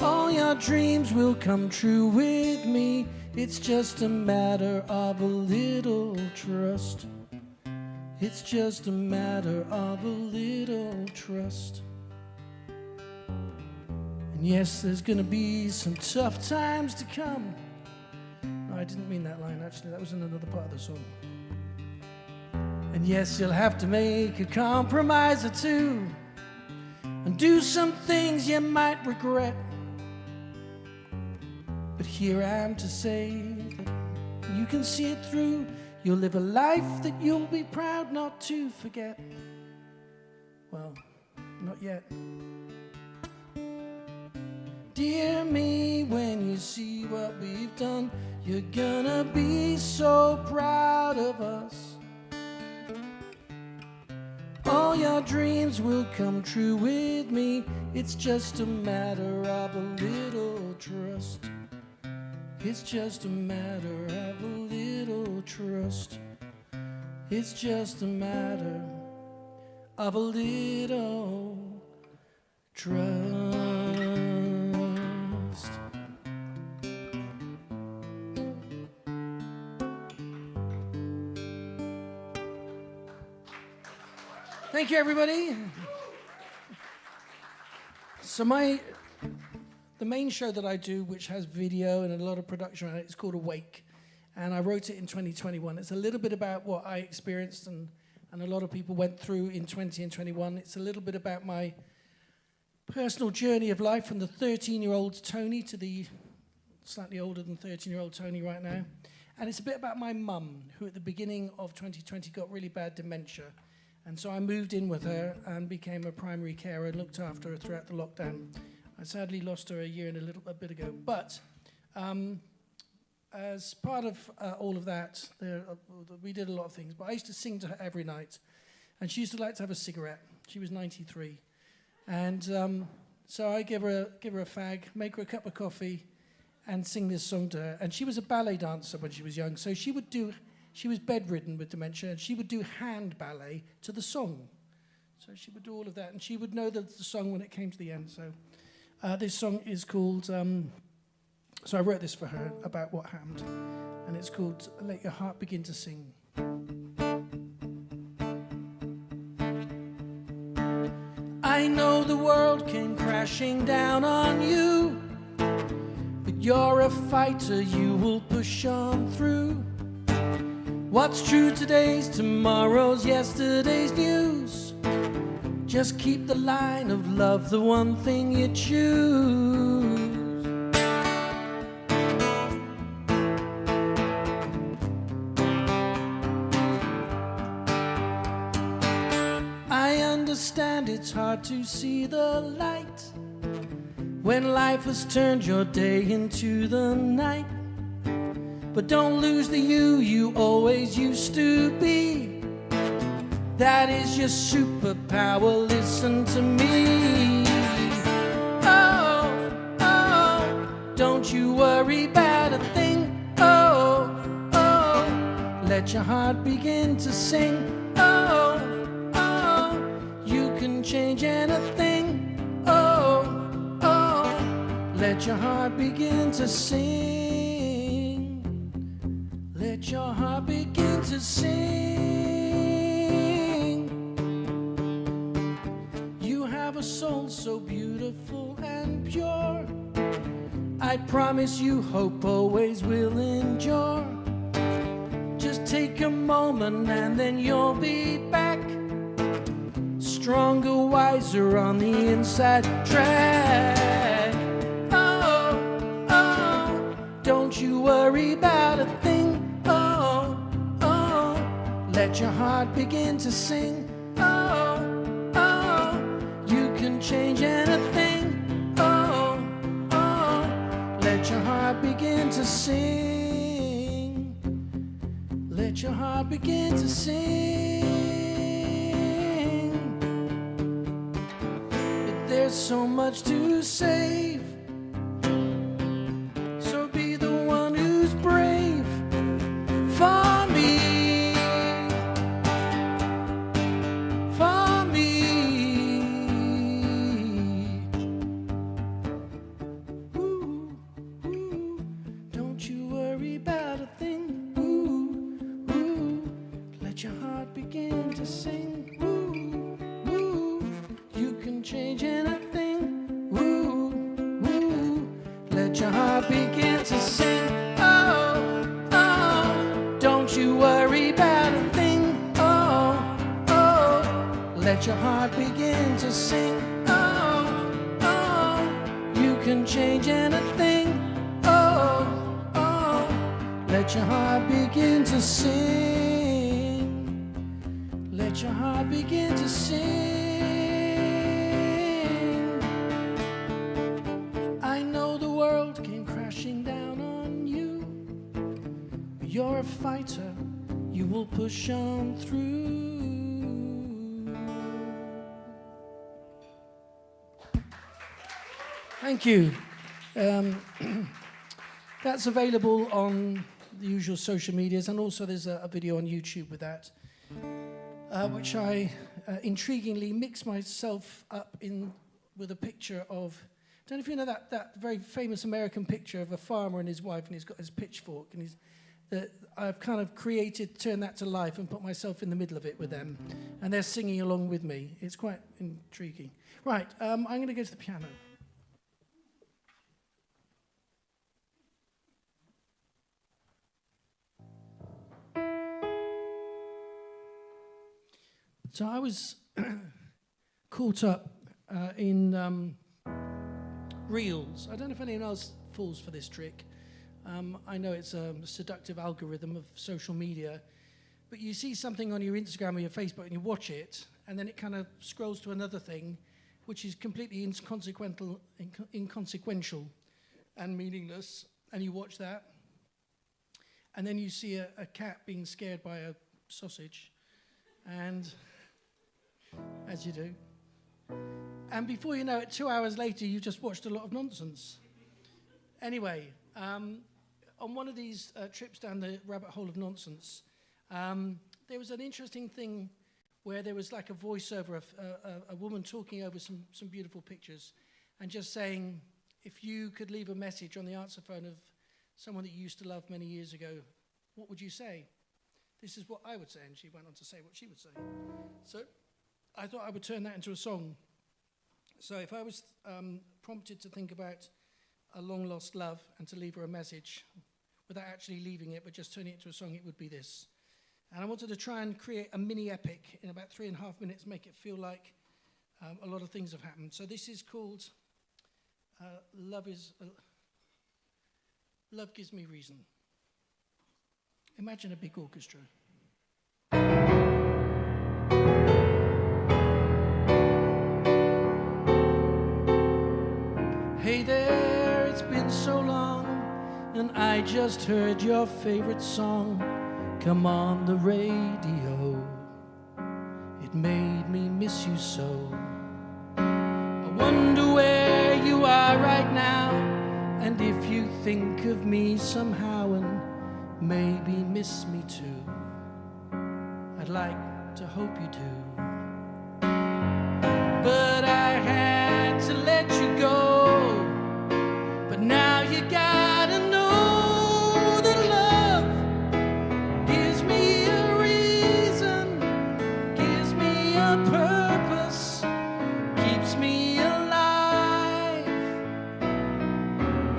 All your dreams will come true with me. It's just a matter of a little trust. It's just a matter of a little trust. And yes, there's gonna be some tough times to come. No, I didn't mean that line, actually. That was in another part of the song. And yes, you'll have to make a compromise or two and do some things you might regret. But here I am to say that you can see it through. You'll live a life that you'll be proud not to forget. Well, not yet. Dear me, when you see what we've done, you're gonna be so proud of us. All your dreams will come true with me. It's just a matter of a little trust. It's just a matter of a little trust. It's just a matter of a little trust. Thank you, everybody. So the main show that I do, which has video and a lot of production on it, is called Awake. And I wrote it in 2021. It's a little bit about what I experienced and a lot of people went through in 20 and 21. It's a little bit about my personal journey of life from the 13-year-old Tony to the slightly older than 13-year-old Tony right now. And it's a bit about my mum, who at the beginning of 2020 got really bad dementia. And so I moved in with her and became a primary carer and looked after her throughout the lockdown. I sadly lost her a year and a bit ago. But as part of all of that, we did a lot of things. But I used to sing to her every night. And she used to like to have a cigarette. She was 93. And so I give her a fag, make her a cup of coffee, and sing this song to her. And she was a ballet dancer when she was young. So she was bedridden with dementia, and she would do hand ballet to the song. So she would do all of that, and she would know the song when it came to the end. So this song is called, so I wrote this for her about what happened, and it's called Let Your Heart Begin to Sing. I know the world came crashing down on you, but you're a fighter, you will push on through. What's true today's tomorrow's yesterday's news. Just keep the line of love, the one thing you choose. I understand it's hard to see the light when life has turned your day into the night. But don't lose the you always used to be. That is your superpower, listen to me. Oh, oh, don't you worry about a thing. Oh, oh, let your heart begin to sing. Oh, oh, you can change anything. Oh, oh, let your heart begin to sing. Let your heart begin to sing. You have a soul so beautiful and pure. I promise you hope always will endure. Just take a moment and then you'll be back. stronger, wiser on the inside track. Oh, oh, don't you worry about a thing. Oh, oh, let your heart begin to sing. Oh, oh, you can change anything. Oh, oh, let your heart begin to sing. Let your heart begin to sing. But there's so much to save. So be the one who's brave for me. For me. Ooh, ooh, don't you worry about a thing. Ooh, ooh, let your heart begin to sing. Ooh, ooh, you can change anything. Ooh, ooh, let your heart begin to sing. Oh, oh, don't you worry about a thing. Oh, oh, let your heart begin to sing. Oh, oh, you can change anything. Oh, oh, let your heart begin to sing. Let your heart begin to sing. I know the world came crashing down on you, but you're a fighter, you will push on through. Thank you. That's available on the usual social medias, and also there's a video on YouTube with that, which I intriguingly mix myself up in with a picture of, I don't know if you know that very famous American picture of a farmer and his wife, and he's got his pitchfork, and I've kind of turned that to life and put myself in the middle of it with them, and they're singing along with me. It's quite intriguing. Right, I'm going to go to the piano. So I was caught up in reels. I don't know if anyone else falls for this trick. I know it's a seductive algorithm of social media, but you see something on your Instagram or your Facebook and you watch it, and then it kind of scrolls to another thing, which is completely inconsequential and meaningless, and you watch that, and then you see a cat being scared by a sausage, and as you do. And before you know it, 2 hours later, you've just watched a lot of nonsense. Anyway, on one of these trips down the rabbit hole of nonsense, there was an interesting thing where there was like a voiceover of a woman talking over some beautiful pictures and just saying, if you could leave a message on the answer phone of someone that you used to love many years ago, what would you say? This is what I would say, and she went on to say what she would say. So I thought I would turn that into a song. So if I was prompted to think about a long-lost love and to leave her a message without actually leaving it, but just turning it into a song, it would be this. And I wanted to try and create a mini epic in about 3.5 minutes, make it feel like a lot of things have happened. So this is called Love Gives Me Reason. Imagine a big orchestra. Hey there, it's been so long, and I just heard your favorite song come on the radio. It made me miss you so. I wonder where you are right now, and if you think of me somehow and maybe miss me too. I'd like to hope you do. But I had to let you go. But now you gotta know that love gives me a reason, gives me a purpose, keeps me alive.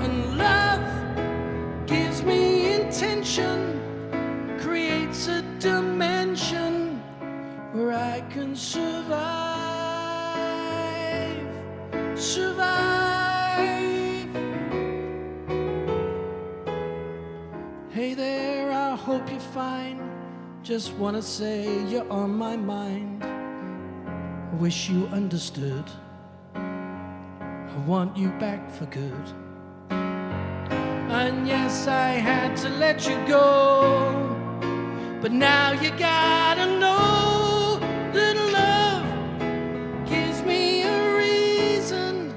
And love gives me intention, creates a dimension where I can survive. fine. Just wanna say you're on my mind. I wish you understood. I want you back for good. And yes, I had to let you go, but now you gotta know that love gives me a reason,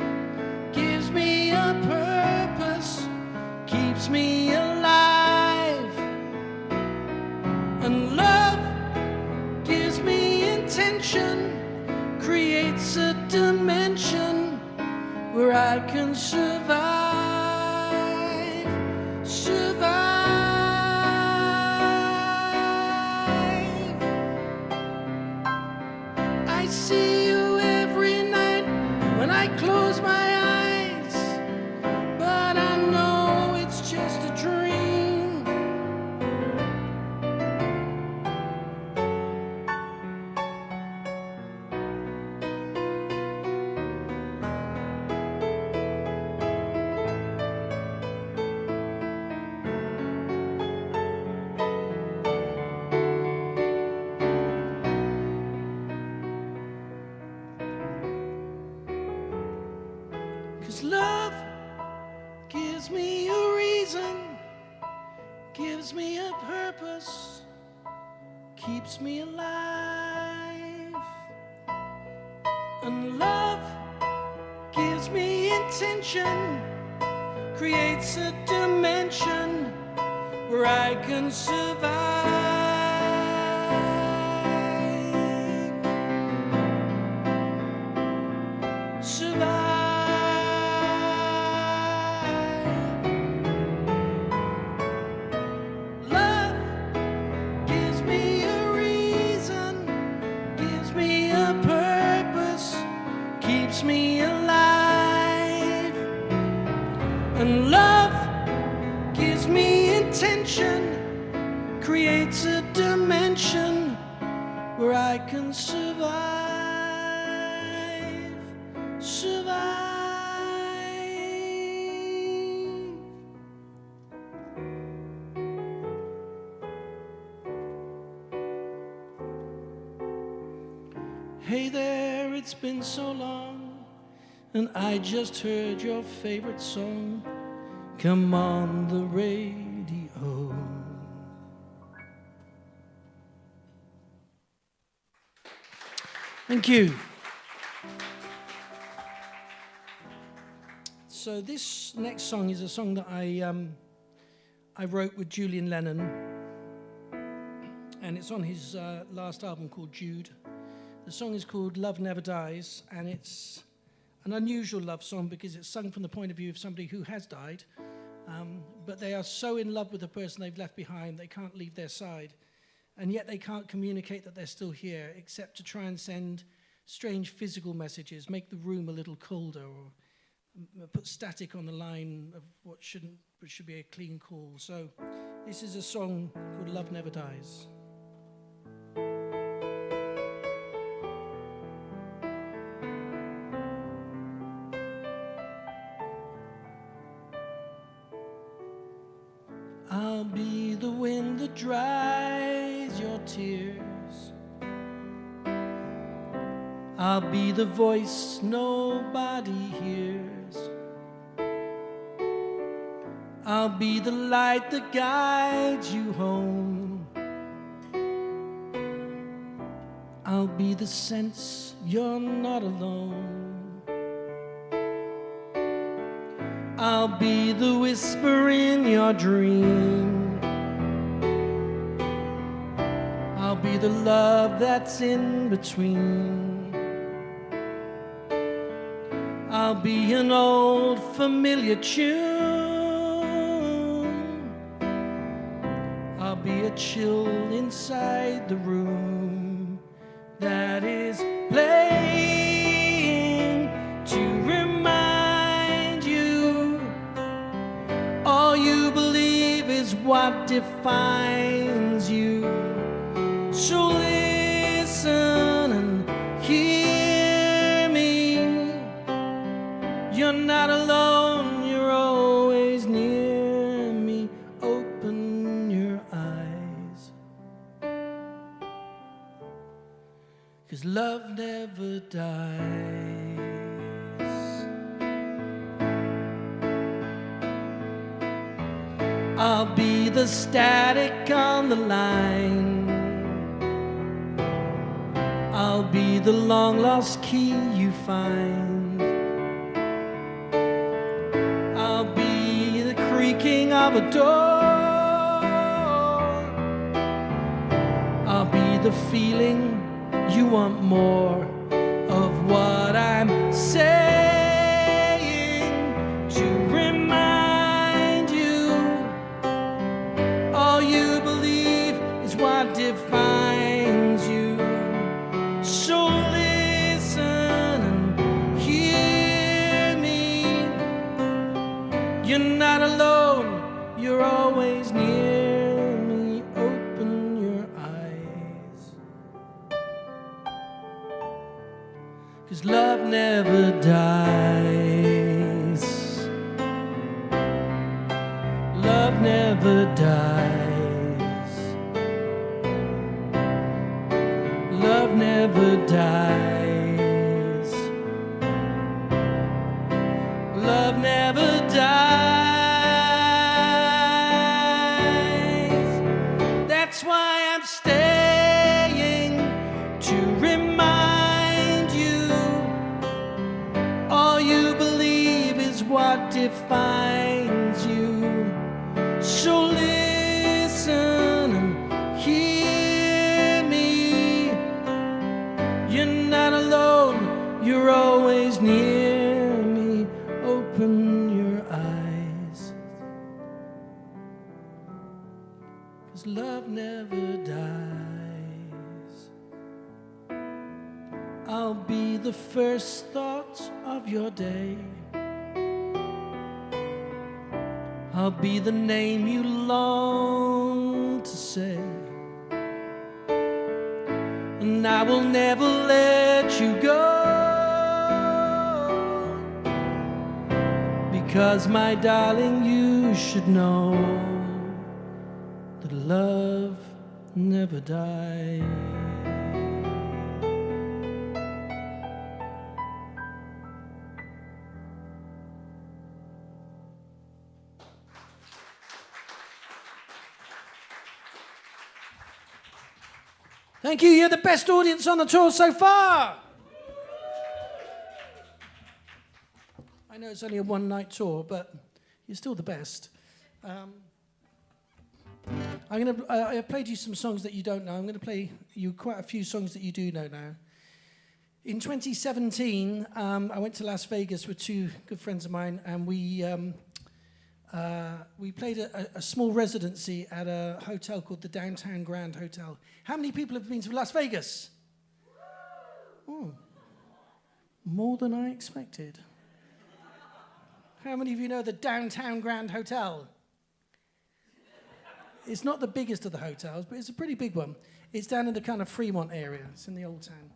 gives me a purpose, keeps me alive. And love gives me intention, creates a dimension where I can survive. I see you every night when I close my eyes, but I know it's just a dream. 'Cause love gives me a reason, gives me a purpose, keeps me alive. And love gives me intention, creates a dimension where I can survive. Love gives me a reason, gives me a purpose, keeps me alive. And love gives me intention, creates a dimension where I can survive. Hey there, it's been so long, and I just heard your favorite song come on the radio. Thank you. So this next song is a song that I wrote with Julian Lennon, and it's on his last album called Jude. The song is called Love Never Dies, and it's an unusual love song because it's sung from the point of view of somebody who has died, but they are so in love with the person they've left behind, they can't leave their side, and yet they can't communicate that they're still here, except to try and send strange physical messages, make the room a little colder, or put static on the line of what should be a clean call. So this is a song called Love Never Dies. I'll be the wind that dries your tears. I'll be the voice nobody hears. I'll be the light that guides you home. I'll be the sense you're not alone. I'll be the whisper in your dream. I'll be the love that's in between. I'll be an old familiar tune. I'll be a chill inside the room that is playing to remind you all you believe is what defines you. So listen and hear me. You're not alone, you're always near me. Open your eyes. 'cause love never dies. I'll be the static on the line. I'll be the long-lost key you find. I'll be the creaking of a door. I'll be the feeling you want more of what I'm saying to remind you all you believe is what defines you. So listen and hear me. You're not alone, you're always near me. Open your eyes, 'cause love never dies. Love never dies. Love never dies. Love never dies. That's why I'm staying to remind you all you believe is what defines you. So listen and hear me. You're not alone, you're always near me. Open your eyes, 'cause love never dies. I'll be the first thought of your day. I'll be the name you long to say. And I will never let you go, because my darling, you should know that love never dies. Thank you. You're the best audience on the tour so far. I know it's only a one-night tour, but you're still the best. I played you some songs that you don't know. I'm going to play you quite a few songs that you do know now. In 2017, I went to Las Vegas with two good friends of mine, and we played a small residency at a hotel called the Downtown Grand Hotel. How many people have been to Las Vegas? Oh, more than I expected. How many of you know the Downtown Grand Hotel? It's not the biggest of the hotels, but it's a pretty big one. It's down in the kind of Fremont area. It's in the old town.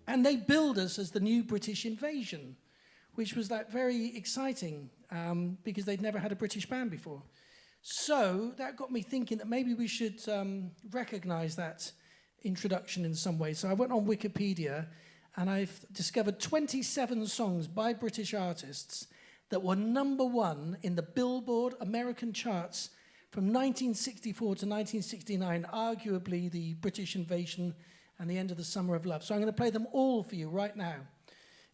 And they billed us as the new British invasion, which was like very exciting because they'd never had a British band before. So that got me thinking that maybe we should recognize that introduction in some way. So I went on Wikipedia and I've discovered 27 songs by British artists that were #1 in the Billboard American charts from 1964 to 1969, arguably the British invasion and the end of the Summer of Love. So I'm going to play them all for you right now,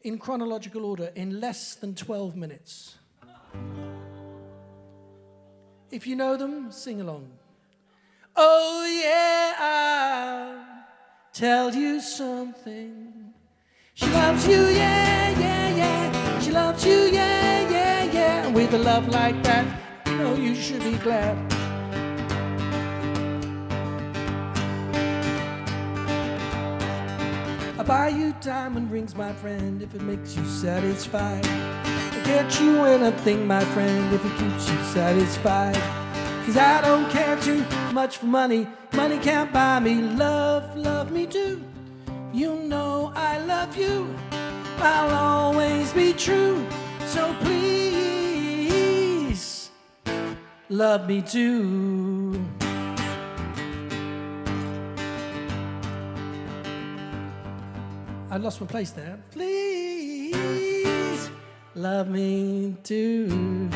in chronological order, in less than 12 minutes. If you know them, sing along. Oh yeah, I'll tell you something. She loves you, yeah, yeah, yeah. She loves you, yeah, yeah, yeah. And with a love like that, you know you should be glad. I buy you diamond rings, my friend, if it makes you satisfied. I get you anything, my friend, if it keeps you satisfied. 'Cause I don't care too much for money. Money can't buy me love, love me too. You know I love you, I'll always be true. So please, love me too. I lost my place there. Please love me too.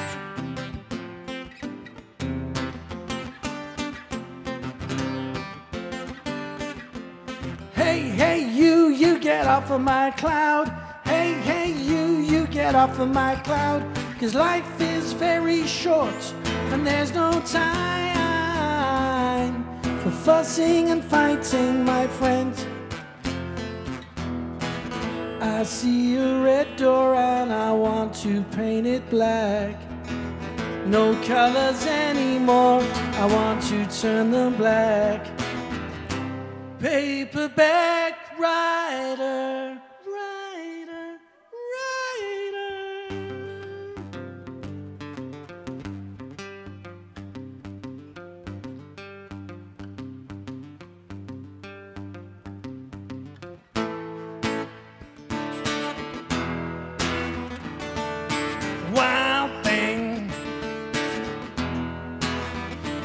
Hey, hey, you get off of my cloud. Hey, hey, you get off of my cloud. 'Cause life is very short and there's no time for fussing and fighting, my friend. I see a red door and I want to paint it black. No colors anymore, I want to turn them black. Paperback writer, writer, writer. Wild thing,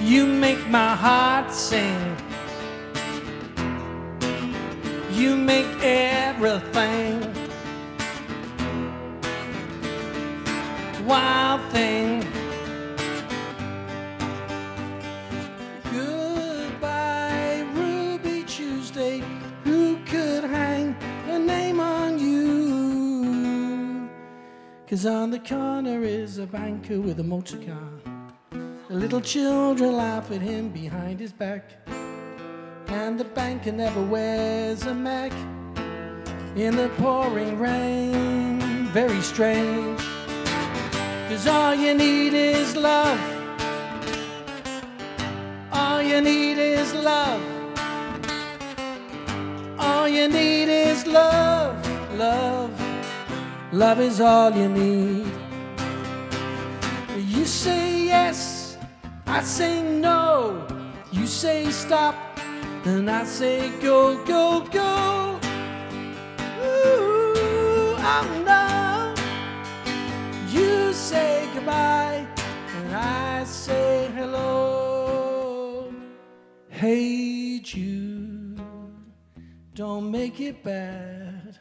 you make my heart sing. You make everything. Wild thing. Goodbye, Ruby Tuesday. Who could hang a name on you? 'Cause on the corner is a banker with a motor car. The little children laugh at him behind his back. And the banker never wears a Mac in the pouring rain. Very strange. 'Cause all you need is love. All you need is love. All you need is love. Love. Love is all you need. You say yes, I say no. You say stop, and I say go, go, go. Ooh, oh no. You say goodbye, and I say hello. Hey Jude, don't make it bad.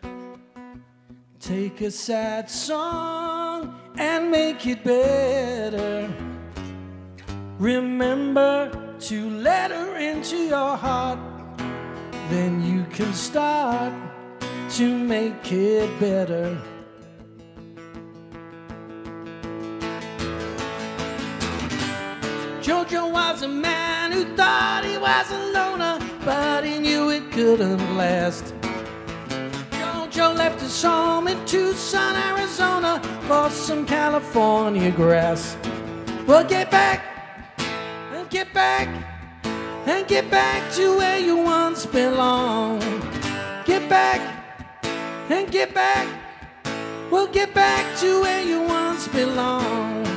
Take a sad song and make it better. Remember to let her into your heart, then you can start to make it better. Jojo was a man who thought he was a loner, but he knew it couldn't last. Jojo left his home in Tucson, Arizona, for some California grass. Well, get back, and get back, and get back to where you once belonged. Get back, and get back, well, get back to where you once belonged.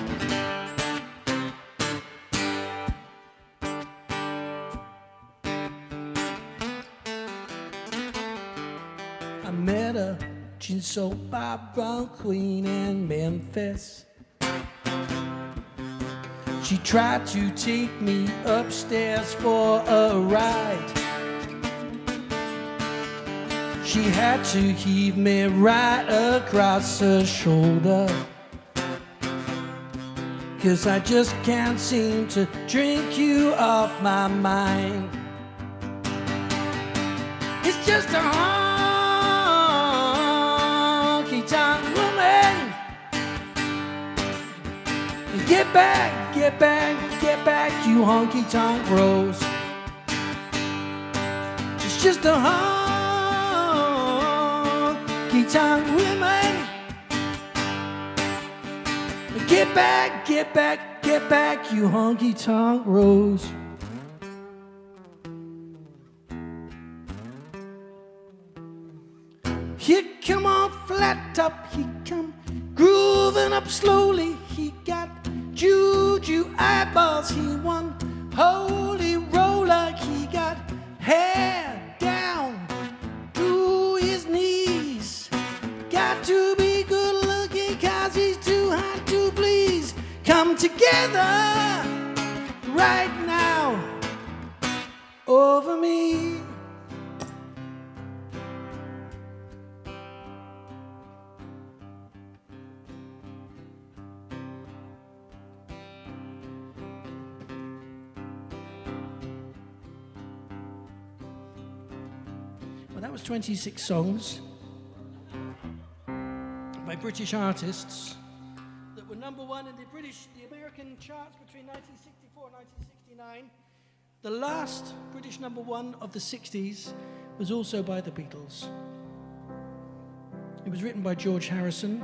I met a gin soap opera queen in Memphis. She tried to take me upstairs for a ride. She had to heave me right across her shoulder, 'cause I just can't seem to drink you off my mind. It's just a honky-tonk woman. Get back, get back, get back, you honky-tonk rose. It's just a honky-tonk woman. Get back, get back, get back, you honky-tonk rose. He come on flat top, he come grooving up slowly. He got juju eyeballs, he won holy roller. He got hair down to his knees. Got to be good looking 'cause he's too hot to please. Come together right now over me. Well, that was 26 songs by British artists that were number one in the American charts between 1964 and 1969. The last British number one of the 60s was also by the Beatles. It was written by George Harrison,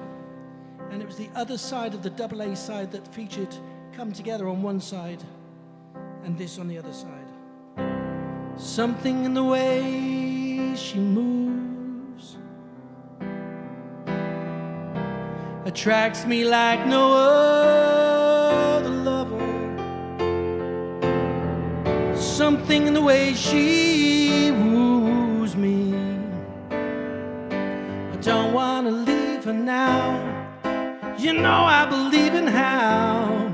and it was the other side of the double A side that featured Come Together on one side and this on the other side. Something in the way she moves attracts me like no other lover. Something in the way she woos me. I don't want to leave her now. You know I believe in how.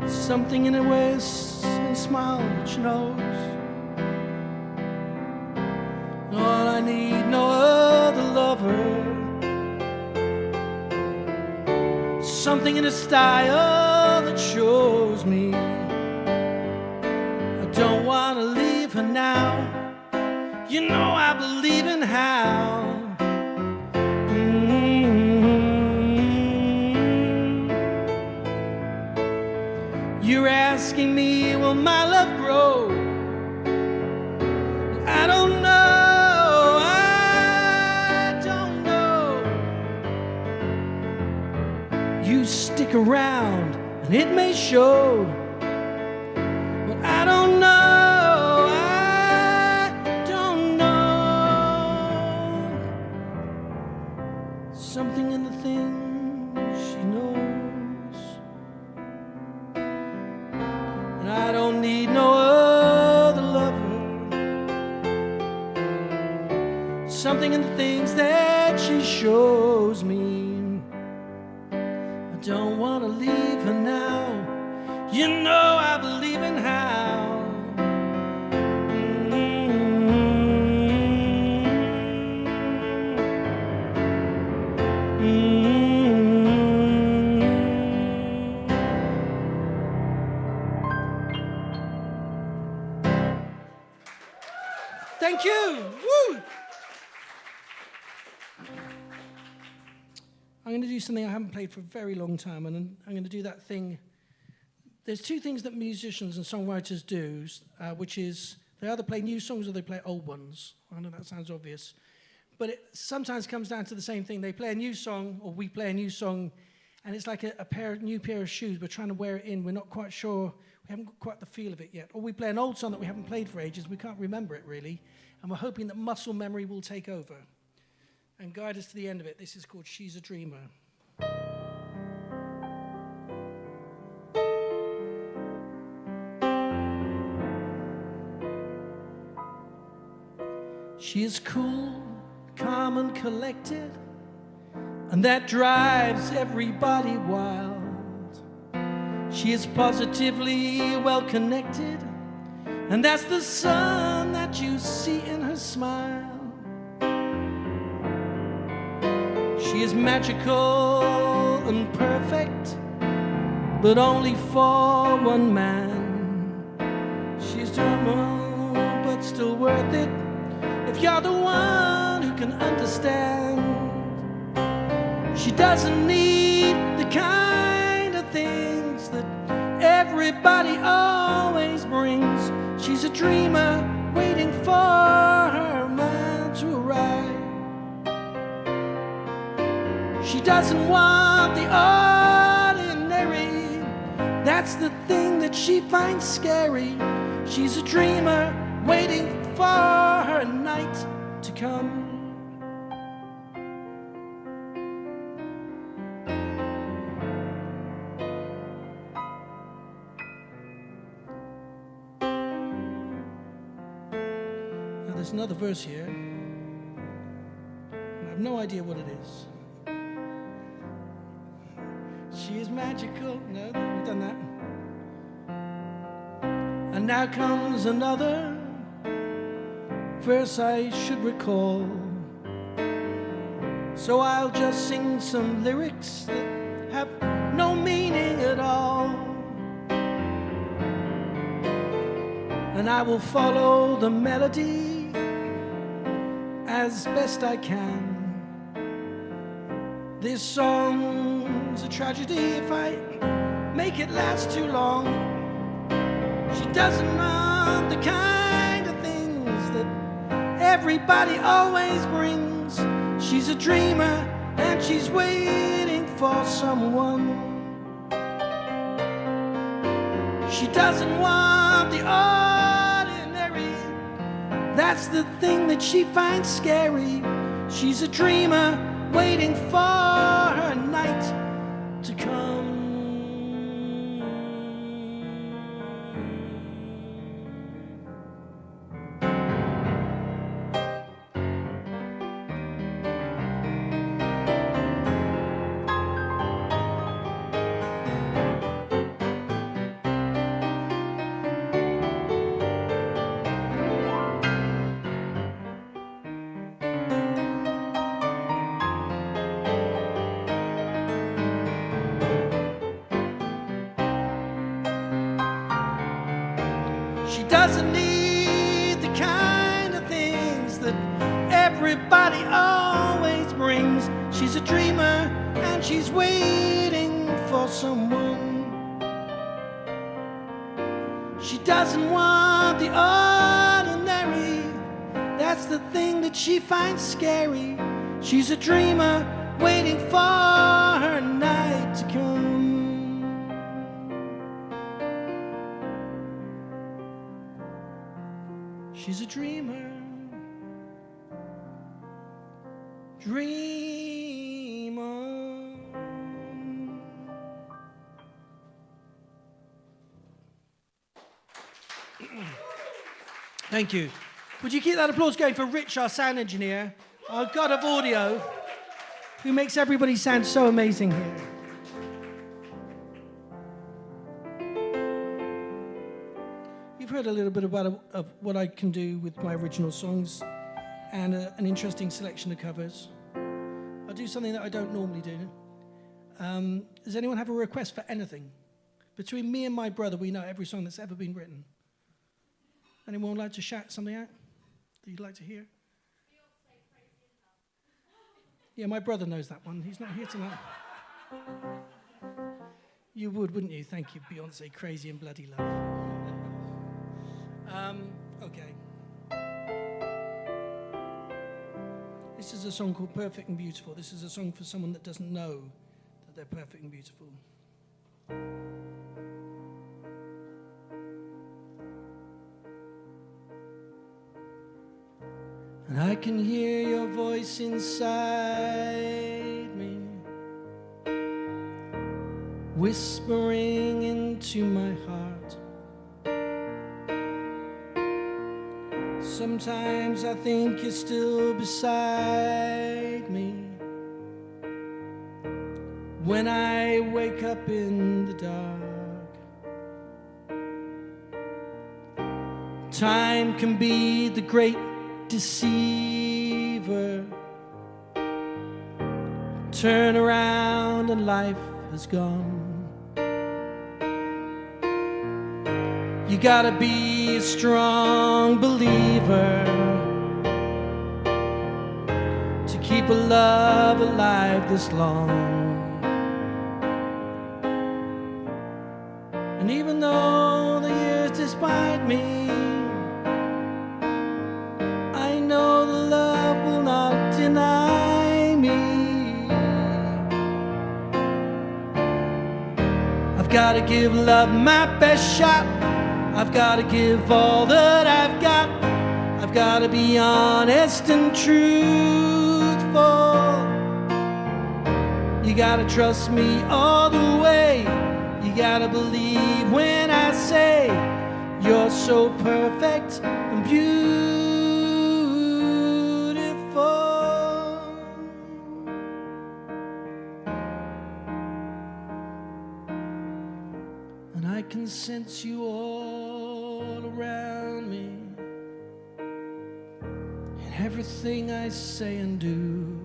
Something in her ways and smile which knows all I need, no other lover. Something in her style that shows me I don't want to leave her now. You know I believe in how. You're asking me, will my love grow? I don't know, I don't know. You stick around and it may show. But I don't know, I don't know. Something in the things she knows. I don't need no other lover. Something in the things that she shows me. I don't want to leave her now. You know I believe in how. Thank you. Woo. I'm going to do something I haven't played for a very long time, and I'm going to do that thing. There's two things that musicians and songwriters do, which is they either play new songs or they play old ones. I know that sounds obvious, but it sometimes comes down to the same thing. They play a new song, or we play a new song, and it's like a new pair of shoes. We're trying to wear it in. We're not quite sure. We haven't got quite the feel of it yet. Or we play an old song that we haven't played for ages. We can't remember it really. And we're hoping that muscle memory will take over and guide us to the end of it. This is called She's a Dreamer. She is cool, calm and collected, and that drives everybody wild. She is positively well connected, and that's the sun that you see in her smile. She is magical and perfect, but only for one man. She's German, but still worth it if you're the one who can understand. She doesn't need the kind of things that everybody always brings. She's a dreamer waiting for her man to arrive. She doesn't want the ordinary. That's the thing that she finds scary. She's a dreamer waiting for her night to come. Now there's another verse here, and I have no idea what it is. She is magical. No, we've done that. And now comes another verse I should recall. So I'll just sing some lyrics that have no meaning at all. and I will follow the melody as best I can. This song's a tragedy if I make it last too long. She doesn't want the kind of things that everybody always brings. She's a dreamer and she's waiting for someone. She doesn't want the ordinary. That's the thing that she finds scary. She's a dreamer waiting for her night to come. She doesn't need the kind of things that everybody always brings. She's a dreamer and she's waiting for someone. She doesn't want the ordinary. That's the thing that she finds scary. She's a dreamer waiting for her night to come. She's a dreamer, dream on. Thank you. Would you keep that applause going for Rich, our sound engineer, our god of audio, who makes everybody sound so amazing here. You've heard a little bit about of what I can do with my original songs and an interesting selection of covers. I'll do something that I don't normally do. Does anyone have a request for anything? Between me and my brother, we know every song that's ever been written. Anyone would like to shout something out that you'd like to hear? Yeah, my brother knows that one. He's not here tonight. You would, wouldn't you? Thank you, Beyonce, Crazy and Bloody Love. Okay. This is a song called Perfect and Beautiful. This is a song for someone that doesn't know that they're perfect and beautiful. And I can hear your voice inside me, whispering into my heart. Sometimes I think you're still beside me when I wake up in the dark. Time can be the great deceiver. Turn around and life has gone. You gotta be a strong believer to keep a love alive this long. And even though the years despite me, I know the love will not deny me. I've gotta give love my best shot. I've gotta give all that I've got. I've gotta be honest and truthful. You gotta trust me all the way. You gotta believe when I say you're so perfect and beautiful. And I can sense you all around me in everything I say and do.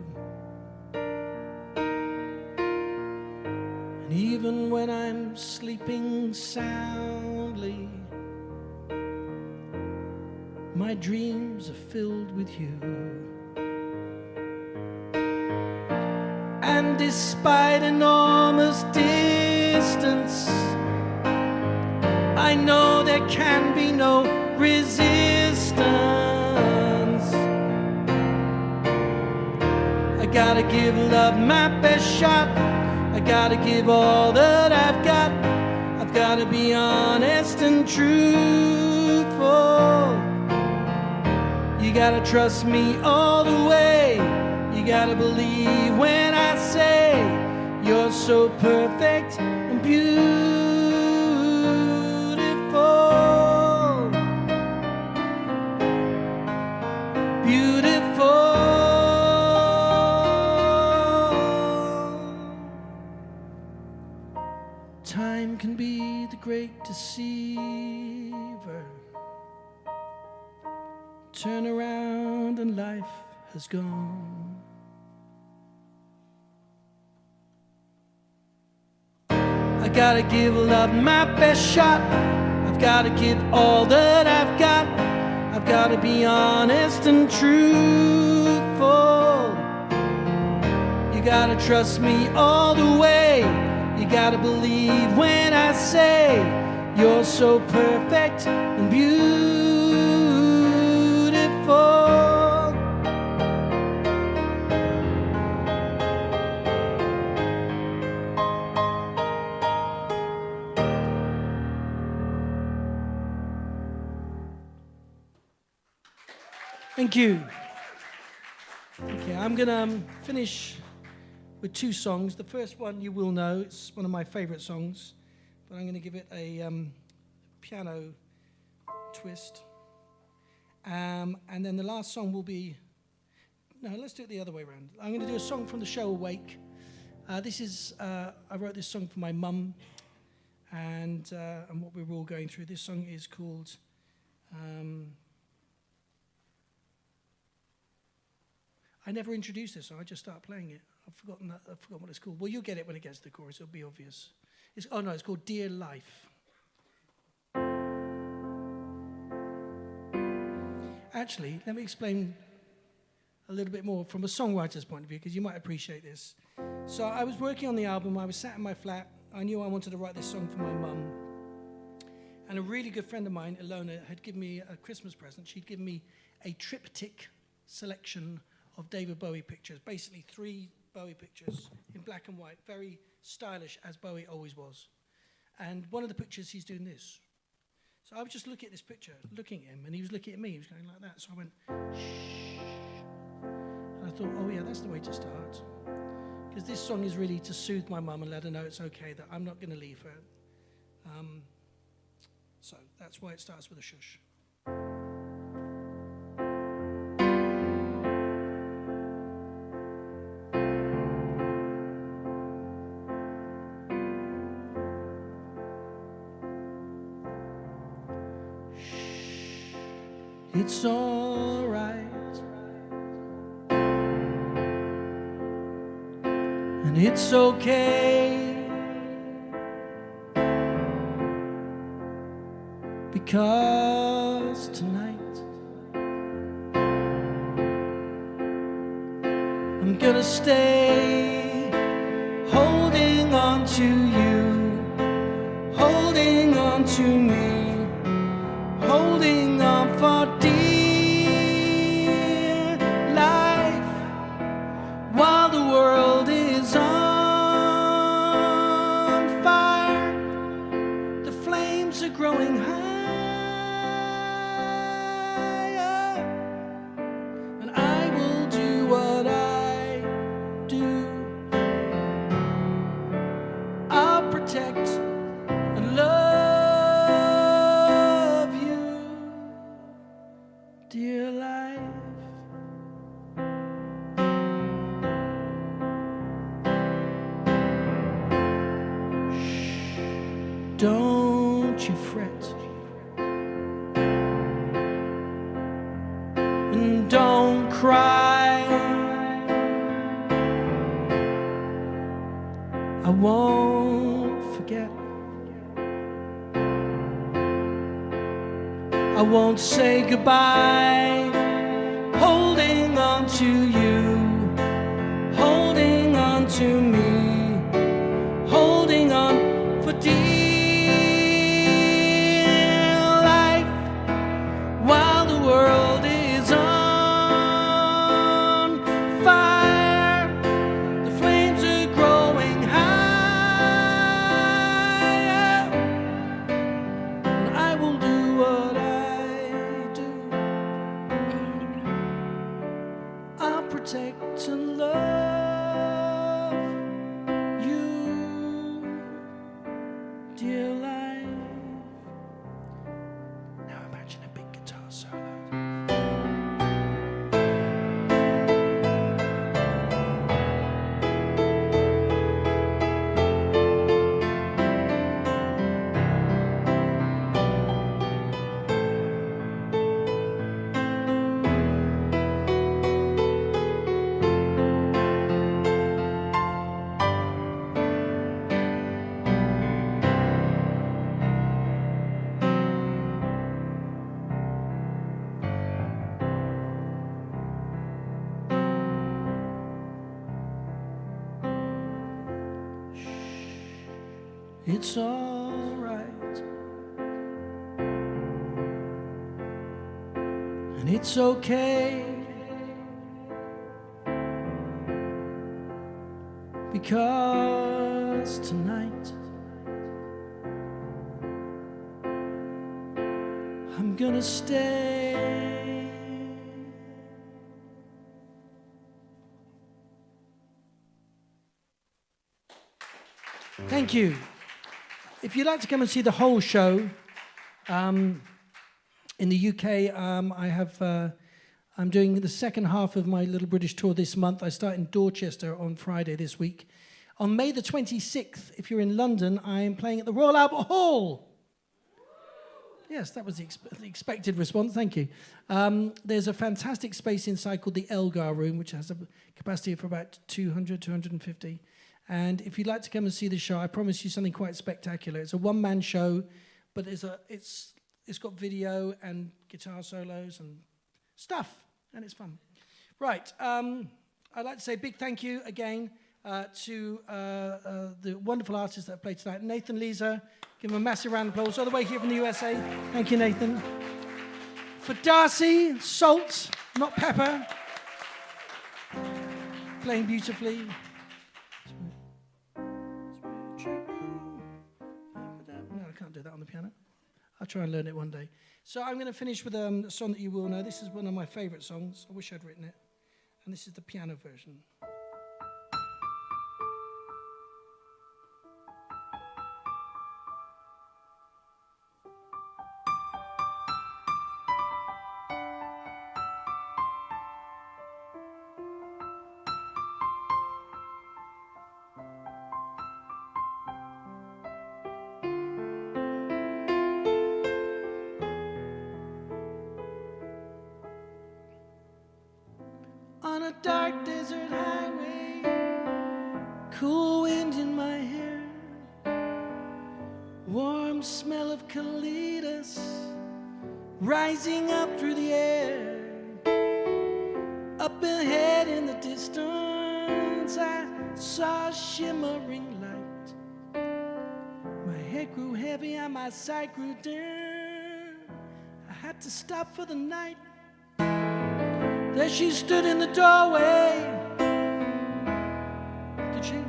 And even when I'm sleeping soundly, my dreams are filled with you. And despite enormous distance, I know there can be no resistance. I gotta give love my best shot. I gotta give all that I've got. I've gotta be honest and truthful. You gotta trust me all the way. You gotta believe when I say you're so perfect and beautiful. Beautiful. Time can be the great deceiver. Turn around and life has gone. I gotta give love my best shot. I've gotta give all that I've got. I've gotta be honest and truthful. You gotta trust me all the way. You gotta believe when I say you're so perfect and beautiful. Thank you. Okay, I'm gonna finish with two songs. The first one you will know, it's one of my favorite songs, but I'm gonna give it a piano twist. And then the last song will be, no, let's do it the other way around. I'm gonna do a song from the show Awake. This is, I wrote this song for my mum and what we were all going through. This song is called, I never introduced this song, I just started playing it. I've forgotten what it's called. Well, you'll get it when it gets to the chorus, it'll be obvious. It's called Dear Life. Actually, let me explain a little bit more from a songwriter's point of view, because you might appreciate this. So I was working on the album, I was sat in my flat, I knew I wanted to write this song for my mum. And a really good friend of mine, Ilona, had given me a Christmas present. She'd given me a triptych selection of David Bowie pictures, basically 3 Bowie pictures in black and white, very stylish, as Bowie always was. And one of the pictures, he's doing this. So I was just looking at this picture, looking at him, and he was looking at me, he was going like that. So I went, shh. And I thought, oh yeah, that's the way to start. Because this song is really to soothe my mum and let her know it's okay, that I'm not going to leave her. So that's why it starts with a shush. It's all right, and it's okay, because tonight I'm gonna stay holding on to you, holding on to me, holding on for dear life, while the world is on fire. The flames are growing higher, and I will do what I do. I'll protect and love you, dear life. Shh, don't you fret, and don't cry. I won't forget. I won't say goodbye. Holding on to you, holding on to me, holding on for dear life while the world is on fire. The flames are growing higher, and I will do what I do. I'll protect and love you, dear life. Now imagine a big guitar solo. It's all right, and it's okay, because tonight I'm gonna stay. Thank you. If you'd like to come and see the whole show, in the UK, I'm doing the second half of my Little British tour this month. I start in Dorchester on Friday this week. On May the 26th, if you're in London, I am playing at the Royal Albert Hall. Yes, that was the expected response, thank you. There's a fantastic space inside called the Elgar Room, which has a capacity for about 200, 250. And if you'd like to come and see the show, I promise you something quite spectacular. It's a one-man show, but it's got video and guitar solos and stuff, and it's fun. Right, I'd like to say a big thank you again to the wonderful artists that have played tonight. Nathan LEAZER, give him a massive round of applause, all the way here from the USA. Thank you, Nathan. For DARCY, salt, not pepper, playing beautifully. No, I can't do that on the piano. I'll try and learn it one day. So I'm going to finish with a song that you will know. This is one of my favourite songs. I wish I'd written it. And this is the piano version. On a dark desert highway, cool wind in my hair, warm smell of colitas rising up through the air. Up ahead in the distance, I saw a shimmering light. My head grew heavy and my sight grew dim. I had to stop for the night. There she stood in the doorway. Did she?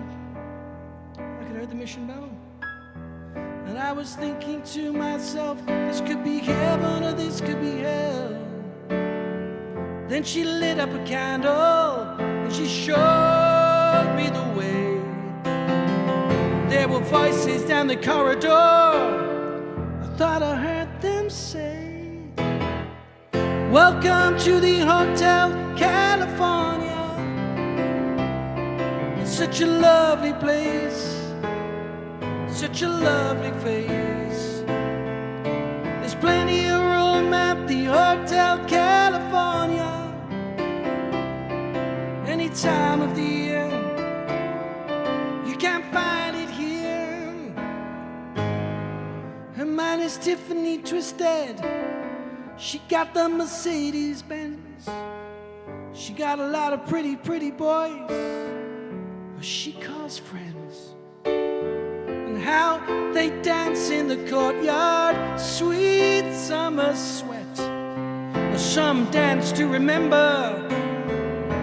I could hear the mission bell. And I was thinking to myself, this could be heaven or this could be hell. Then she lit up a candle and she showed me the way. There were voices down the corridor. I thought I heard them say, welcome to the Hotel California. It's such a lovely place, such a lovely face. There's plenty of room at the Hotel California any time of the year. You can't find it here. Her mind is Tiffany twisted, She got the Mercedes Benz. She got a lot of pretty, pretty boys who she calls friends. And how they dance in the courtyard, sweet summer sweat. Some dance to remember,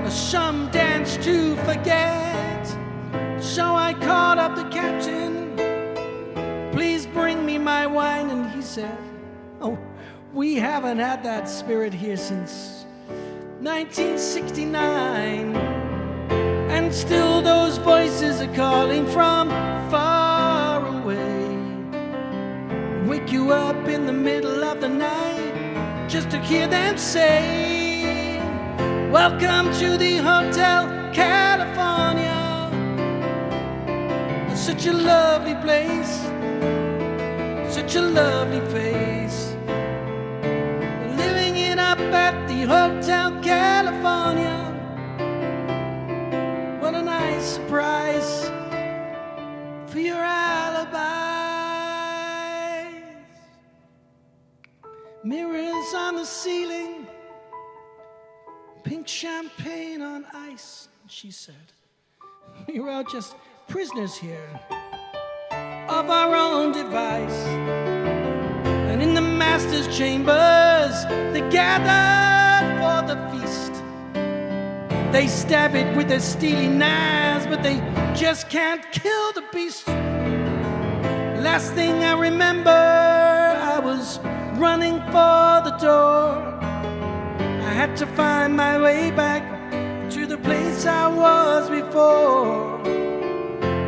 some dance to forget. So I called up the captain, please bring me my wine. And he said, oh, we haven't had that spirit here since 1969. And still those voices are calling from far away. Wake you up in the middle of the night just to hear them say, welcome to the Hotel California. It's such a lovely place, such a lovely face. Living it up at the Hotel California. What a nice surprise for your alibi. Mirrors on the ceiling, pink champagne on ice. She said, we're all just prisoners here of our own device. And in the master's chambers, they gathered for the feast. They stab it with their steely knives, but they just can't kill the beast. Last thing I remember, I was running for the door. I had to find my way back to the place I was before.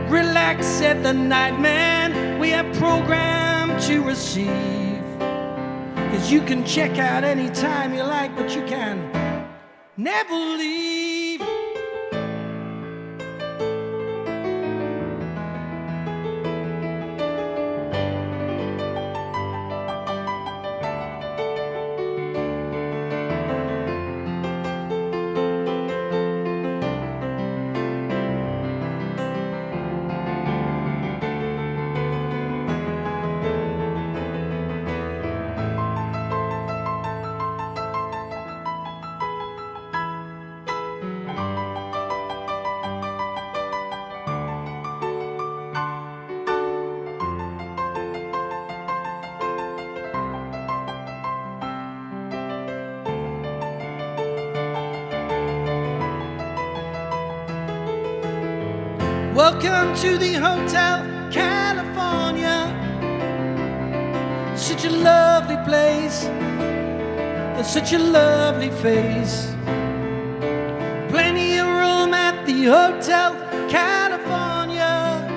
Relax, said the night man, we have programmed to receive. 'Cause you can check out anytime you like, but you can never leave. Welcome to the Hotel California. Such a lovely place, and such a lovely face. Plenty of room at the Hotel California.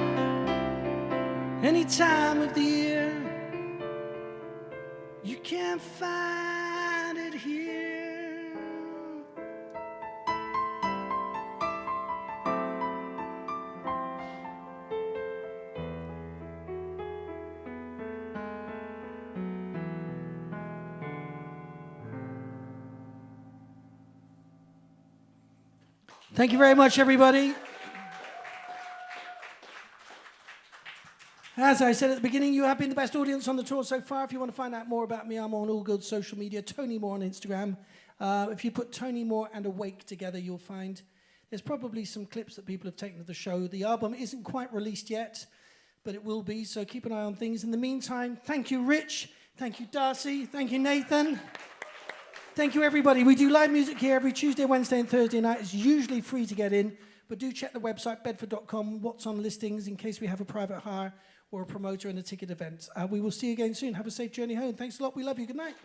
Any time of the year, you can't find it here. Thank you very much, everybody. As I said at the beginning, you have been the best audience on the tour so far. If you want to find out more about me, I'm on all good social media. Tony Moore on Instagram. If you put Tony Moore and Awake together, you'll find there's probably some clips that people have taken of the show. The album isn't quite released yet, but it will be, so keep an eye on things. In the meantime, thank you, Rich. Thank you, Darcy. Thank you, Nathan. Thank you, everybody. We do live music here every Tuesday, Wednesday, and Thursday night. It's usually free to get in, but do check the website, bedford.com, what's on listings in case we have a private hire or a promoter in a ticket event. We will see you again soon. Have a safe journey home. Thanks a lot. We love you. Good night.